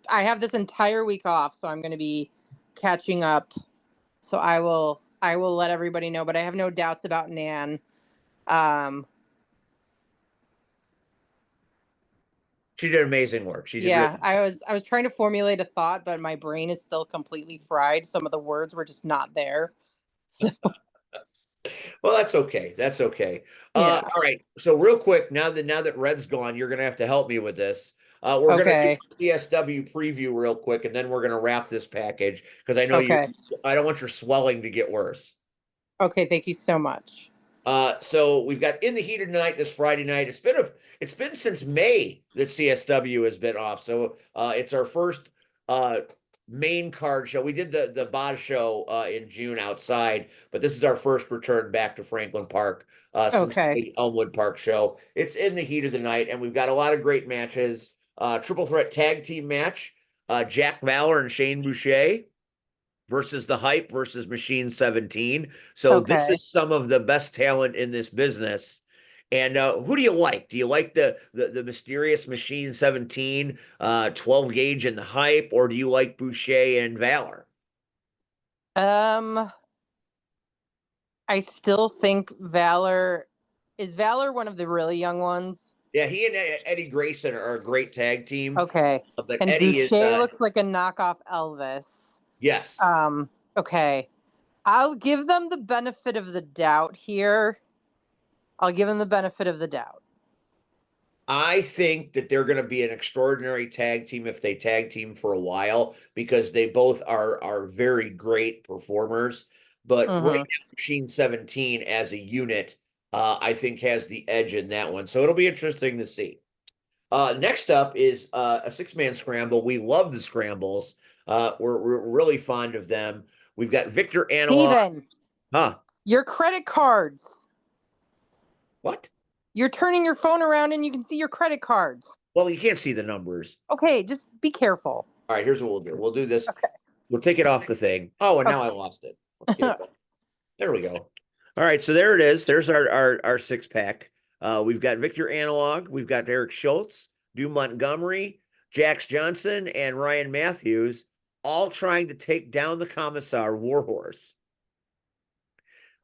have this entire week off, so I'm going to be catching up. So I will let everybody know, but I have no doubts about Nan. Um,
She did amazing work. She did
yeah,
really.
I was trying to formulate a thought, but my brain is still completely fried. Some of the words were just not there. So,
Well, that's okay. That's okay.
yeah.
All right. So real quick, now that Red's gone, you're gonna have to help me with this. We're gonna do
Okay.
a CSW preview real quick, and then we're gonna wrap this package because I know you.
Okay.
I don't want your swelling to get worse.
Okay, thank you so much.
So we've got In the Heat of the Night this Friday night. It's been since May that CSW has been off. So it's our first main card show. We did the Boz show in June outside, but this is our first return back to Franklin Park since
Okay.
the Elmwood Park show. It's In the Heat of the Night, and we've got a lot of great matches. Triple threat tag team match. Jack Valor and Shane Boucher versus the Hype versus Machine 17. So this
Okay.
is some of the best talent in this business. And who do you like? Do you like the mysterious Machine 17, 12 gauge and the Hype, or do you like Boucher and Valor?
Um, I still think Valor is Valor one of the really young ones.
Yeah, he and Eddie Grayson are a great tag team,
Okay.
but
And
Eddie is
Boucher looks like a knockoff Elvis.
yes.
Okay. I'll give them the benefit of the doubt here. I'll give them the benefit of the doubt.
I think that they're going to be an extraordinary tag team if they tag team for a while because they both are very great performers. But right
Mm-hmm.
now, Machine 17 as a unit, I think has the edge in that one. So it'll be interesting to see. Next up is a six-man scramble. We love the scrambles. We're really fond of them. We've got Victor Analog.
Steven,
Huh?
your credit cards.
What?
You're turning your phone around and you can see your credit cards.
Well, you can't see the numbers.
Okay, just be careful.
All right, here's what we'll do. We'll do this.
Okay.
We'll take it off the thing. Oh, and now I lost it. Let's get it back. There we go. All right, so there it is. There's our six pack. We've got Victor Analog. We've got Eric Schultz, Drew Montgomery, Jax Johnson, and Ryan Matthews, all trying to take down the Commissar Warhorse.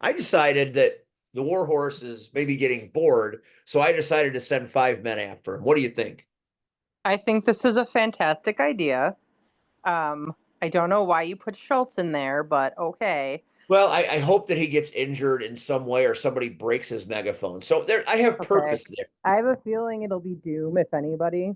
I decided that the Warhorse is maybe getting bored, so I decided to send 5 men after him. What do you think?
I think this is a fantastic idea. I don't know why you put Schultz in there, but okay.
Well, I hope that he gets injured in some way or somebody breaks his megaphone. So there, I have purpose there.
I have a feeling it'll be Doom, if anybody.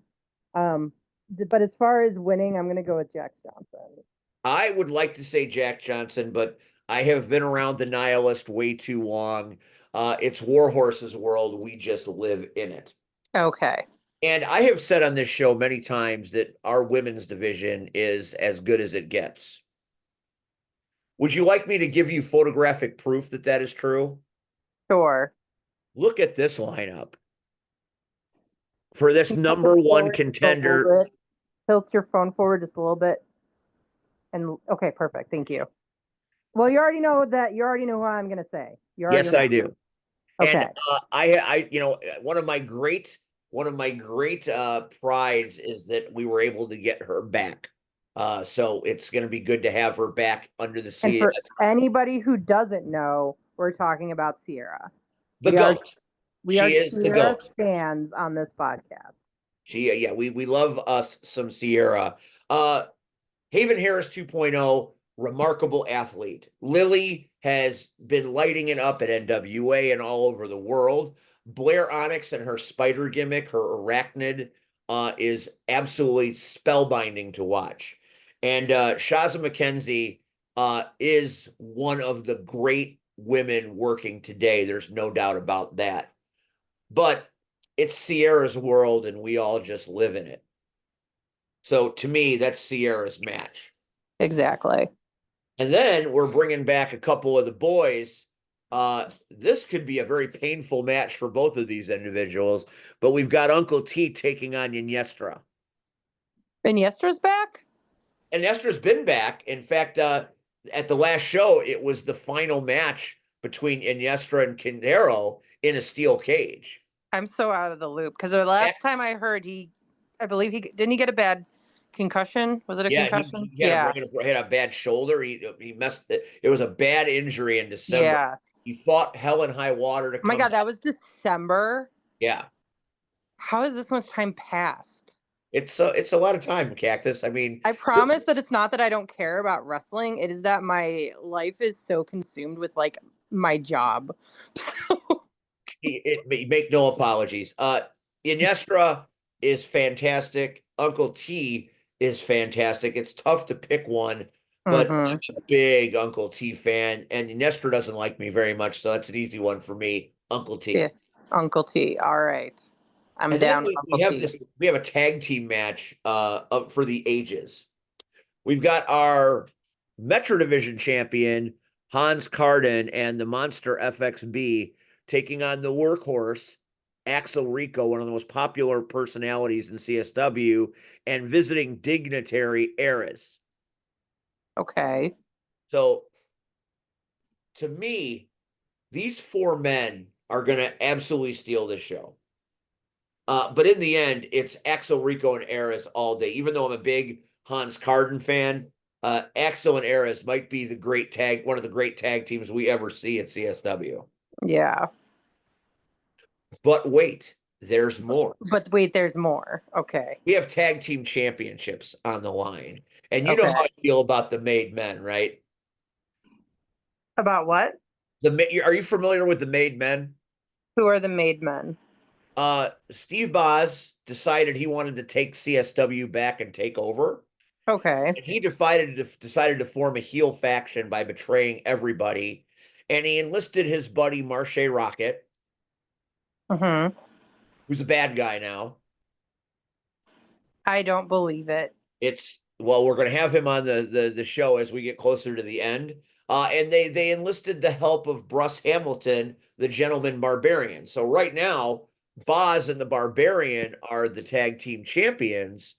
But as far as winning, I'm going to go with Jax Johnson.
I would like to say Jack Johnson, but I have been around the Nihilist way too long. It's Warhorse's world. We just live in it.
Okay.
And I have said on this show many times that our women's division is as good as it gets. Would you like me to give you photographic proof that that is true?
Sure.
Look at this lineup. For this number one contender.
Tilt your phone forward just a little bit. And okay, perfect. Thank you. Well, you already know who I'm going to say.
Yes, I do.
Okay.
And I one of my great prides is that we were able to get her back. So it's going to be good to have her back under the sea.
And for anybody who doesn't know, we're talking about Sierra.
The GOAT.
She is the GOAT. Fans on this podcast.
We love us some Sierra. Haven Harris 2.0, remarkable athlete. Lily has been lighting it up at NWA and all over the world. Blair Onyx and her spider gimmick, her arachnid, is absolutely spellbinding to watch. And Shaza McKenzie is one of the great women working today. There's no doubt about that. But it's Sierra's world, and we all just live in it. So to me, that's Sierra's match.
Exactly.
And then we're bringing back a couple of the boys. This could be a very painful match for both of these individuals, but we've got Uncle T taking on Iniestra.
Iniesta's back?
Iniestra's been back. In fact, at the last show, it was the final match between Iniestra and Quintero in a steel cage.
I'm so out of the loop because the last time I heard I believe didn't he get a bad concussion? Was it a concussion?
He had a bad shoulder. He messed it. It was a bad injury in December.
Yeah.
He fought hell and high water to
Oh my
come
God,
back.
that was December.
Yeah.
How has this much time passed?
It's a lot of time, Cactus. I mean,
I promise that it's not that I don't care about wrestling. It is that my life is so consumed with like my job.
make no apologies. Iniestra is fantastic. Uncle T is fantastic. It's tough to pick one, but I'm a big Uncle T fan, and Iniestra doesn't like me very much, so that's an easy one for me. Uncle T.
Yeah, Uncle T. All right, I'm down.
We have a tag team match for the ages. We've got our Metro Division champion Hans Carden and the Monster FXB taking on the workhorse Axel Rico, one of the most popular personalities in CSW, and visiting dignitary Ares.
Okay.
So, to me, these four men are going to absolutely steal this show. But in the end, it's Axel Rico and Ares all day. Even though I'm a big Hans Carden fan, Axel and Ares might be one of the great tag teams we ever see at CSW.
Yeah.
But wait, there's more.
But wait, there's more. Okay.
We have tag team championships on the line. And you know how I feel about the Made Men, right?
About what?
Are you familiar with the Made Men?
Who are the Made Men?
Steve Boz decided he wanted to take CSW back and take over.
Okay.
And he decided to form a heel faction by betraying everybody. And he enlisted his buddy Marche Rocket, who's a bad guy now.
I don't believe it.
We're going to have him on the show as we get closer to the end. And they enlisted the help of Bruce Hamilton, the Gentleman Barbarian. So right now, Boz and the Barbarian are the tag team champions,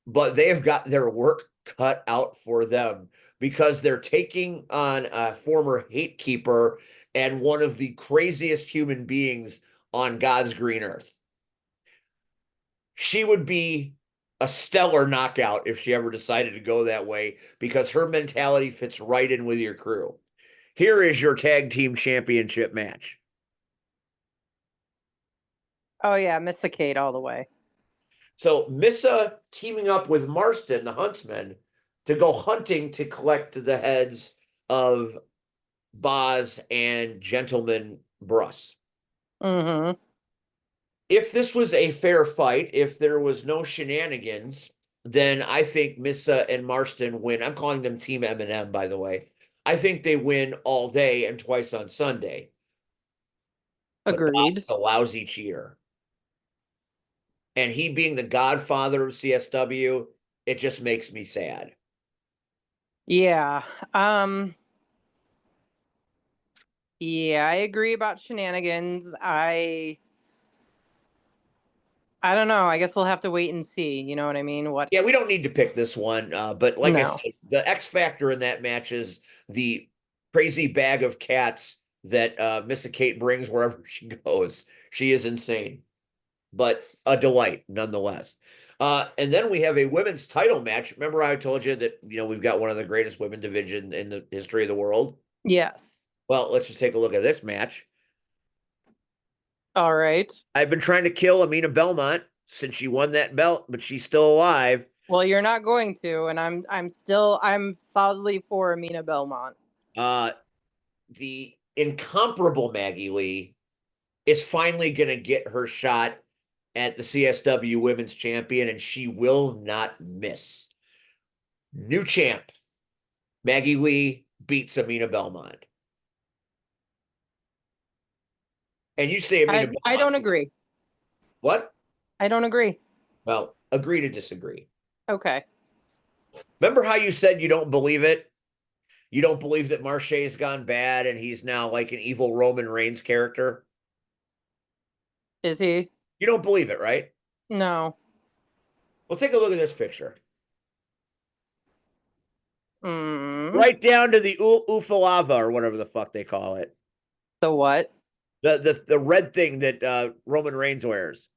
but they've got their work cut out for them because they're taking on a former hate keeper and one of the craziest human beings on God's green earth. She would be a stellar knockout if she ever decided to go that way because her mentality fits right in with your crew. Here is your tag team championship match.
Oh, yeah, Missa Kate all the way.
So Missa teaming up with Marston, the huntsman, to go hunting to collect the heads of Boz and Gentleman Bruss. If this was a fair fight, if there was no shenanigans, then I think Missa and Marston win. I'm calling them Team M&M, by the way. I think they win all day and twice on Sunday.
Agreed.
But Boz is a lousy cheer. And he being the godfather of CSW, it just makes me sad.
Yeah. Yeah, I agree about shenanigans. I don't know. I guess we'll have to wait and see. You know what I mean?
Yeah, we don't need to pick this one. But like I said, the X factor in that match is the crazy bag of cats that Missa Kate brings wherever she goes. She is insane, but a delight nonetheless. And then we have a women's title match. Remember I told you that, we've got one of the greatest women division in the history of the world?
Yes.
Well, let's just take a look at this match.
All right.
I've been trying to kill Amina Belmont since she won that belt, but she's still alive.
Well, you're not going to, and I'm solidly for Amina Belmont.
The incomparable Maggie Lee is finally going to get her shot at the CSW Women's Champion, and she will not miss. New champ, Maggie Lee beats Amina Belmont. And you say Amina Belmont.
I don't agree.
What?
I don't agree.
Well, agree to disagree.
Okay.
Remember how you said you don't believe it? You don't believe that Marseille's gone bad and he's now like an evil Roman Reigns character?
Is he?
You don't believe it, right?
No.
Well, take a look at this picture.
Right
down to the ufalava or whatever the fuck they call it.
The what?
The red thing that Roman Reigns wears.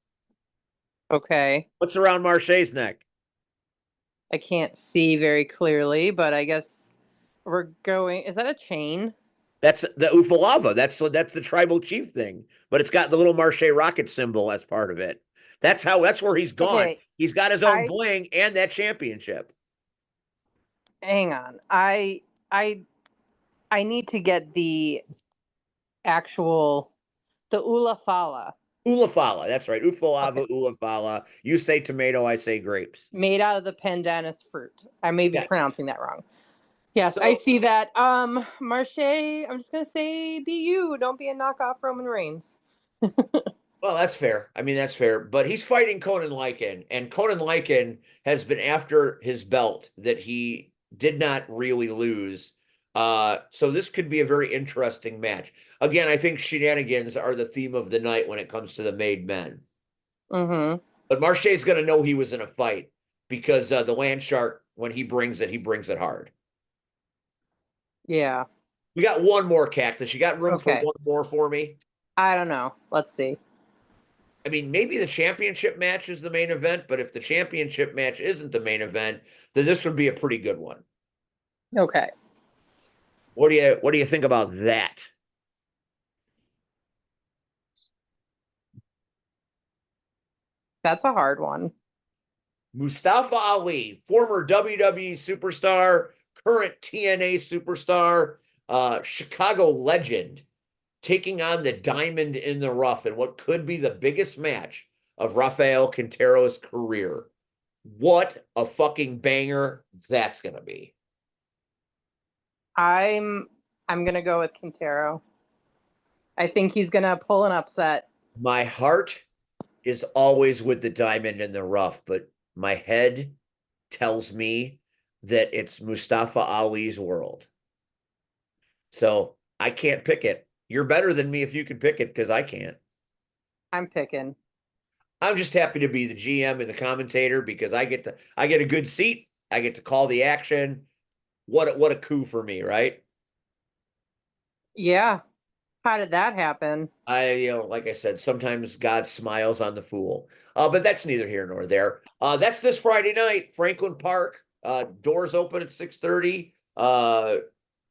Okay.
What's around Marseille's neck?
I can't see very clearly, but I guess we're going. Is that a chain?
That's the ufalava. That's the tribal chief thing, but it's got the little Marseille rocket symbol as part of it. That's where he's gone.
Okay.
He's got his own bling and that championship.
Hang on. I need to get the actual ulafala.
Ulafala, that's right. Ufalava, ulafala. You say tomato, I say grapes.
Made out of the pandanus fruit. I may be
Yes.
pronouncing that wrong. Yes,
So-
I see that. Marche, I'm just gonna say be you. Don't be a knockoff Roman Reigns.
Well, that's fair. I mean, that's fair. But he's fighting Conan Lycan, and Conan Lycan has been after his belt that he did not really lose. So this could be a very interesting match. Again, I think shenanigans are the theme of the night when it comes to the made men.
Mm-hmm.
But Marche's going to know he was in a fight because the land shark, when he brings it hard.
Yeah.
We got one more, Cactus. You got room for
Okay.
one more for me?
I don't know. Let's see.
I mean, maybe the championship match is the main event, but if the championship match isn't the main event, then this would be a pretty good one.
Okay.
What do you think about that?
That's a hard one.
Mustafa Ali, former WWE superstar, current TNA superstar, Chicago legend, taking on the diamond in the rough in what could be the biggest match of Rafael Quintero's career. What a fucking banger that's going to be.
I'm gonna go with Quintero. I think he's gonna pull an upset.
My heart is always with the diamond in the rough, but my head tells me that it's Mustafa Ali's world. So I can't pick it. You're better than me if you can pick it because I can't.
I'm picking.
I'm just happy to be the GM and the commentator because I get a good seat. I get to call the action. What a coup for me, right?
Yeah. How did that happen?
Like I said, sometimes God smiles on the fool. But that's neither here nor there. That's this Friday night, Franklin Park. Doors open at 6:30.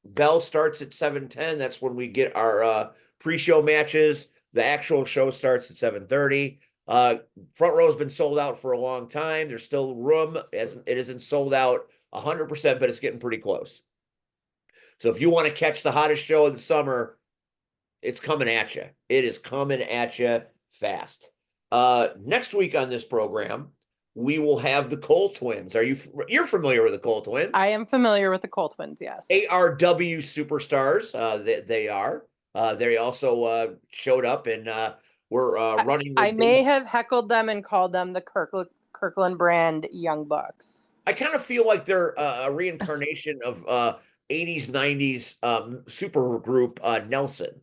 Bell starts at 7:10. That's when we get our pre-show matches. The actual show starts at 7:30. Front row has been sold out for a long time. There's still room, as it isn't sold out 100%, but it's getting pretty close. So if you want to catch the hottest show of the summer, it's coming at you. It is coming at you fast. Next week on this program, we will have the Cole Twins. You're familiar with the Cole Twins?
I am familiar with the Cole Twins, yes.
ARW superstars. They are. They also showed up and were running.
I may have heckled them and called them the Kirkland brand Young Bucks.
I kind of feel like they're a reincarnation of 80s, 90s super group Nelson.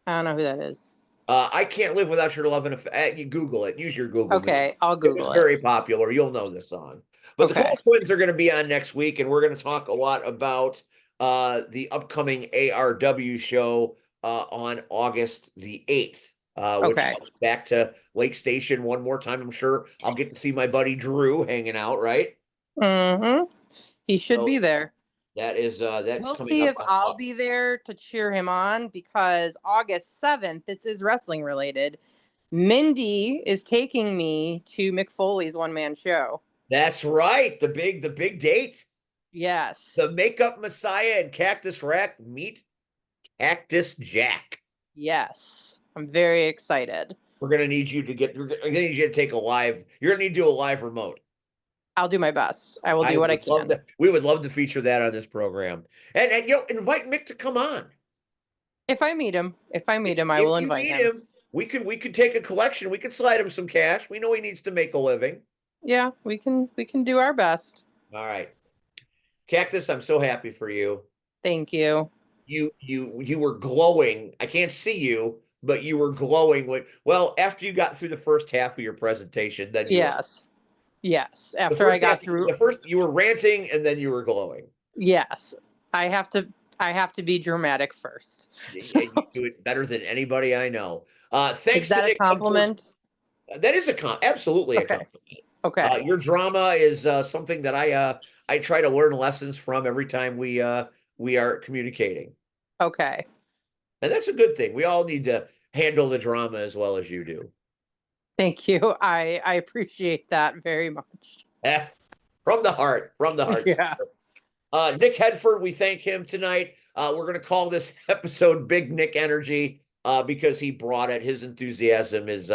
I don't know who that is.
I Can't Live Without Your Love and Affection. You Google it. Use your Google.
Okay, I'll Google
it. Very popular. You'll know this song. But the Cole Twins are going to be on next week, and we're going to talk a lot about the upcoming ARW show on August the 8th. Which back to Lake Station one more time. I'm sure I'll get to see my buddy Drew hanging out, right?
Mm-hmm. He should be there.
That is that's
we'll
coming
see
up
if I'll be there to cheer him on because August 7th, this is wrestling related. Mindy is taking me to McFoley's one-man show.
That's right. The big date.
Yes.
The Makeup Messiah and Cactus Rack meet Cactus Jack.
Yes. I'm very excited.
We're gonna need you to take a live. You're gonna need to do a live remote.
I'll do my best. I will do what I can.
We would love to feature that on this program. And invite Mick to come on.
If I meet him, I will invite him.
We could take a collection. We could slide him some cash. We know he needs to make a living.
Yeah, we can do our best.
All right. Cactus, I'm so happy for you.
Thank you.
You were glowing. I can't see you, but you were glowing well, after you got through the first half of your presentation, then you were.
Yes. Yes. After I got through
the first you were ranting and then you were glowing.
yes. I have to be dramatic first.
And you do it better than anybody I know.
Is
Thanks to
that a
Nick Headford.
compliment?
That is absolutely a
Okay.
compliment.
Okay.
Your drama is something that I try to learn lessons from every time we are communicating.
Okay.
And that's a good thing. We all need to handle the drama as well as you do.
Thank you. I appreciate that very much.
From the heart,
Yeah.
Nick Headford, we thank him tonight. We're going to call this episode Big Nick Energy because he brought it. His enthusiasm is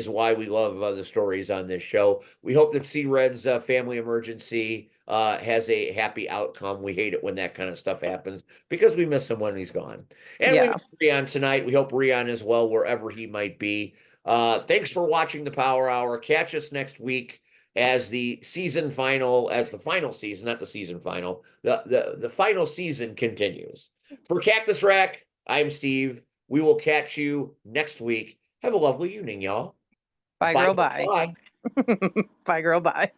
why we love the stories on this show. We hope that Sea Red's family emergency has a happy outcome. We hate it when that kind of stuff happens because we miss him when he's gone. And we miss Rion tonight. We hope Rion as well, wherever he might be. Thanks for watching the Power Hour. Catch us next week as the final season, not the season final, the final season continues. For Cactus Rack, I'm Steve. We will catch you next week. Have a lovely evening, y'all.
Bye, girl. Bye.
Bye.
Bye, girl. Bye.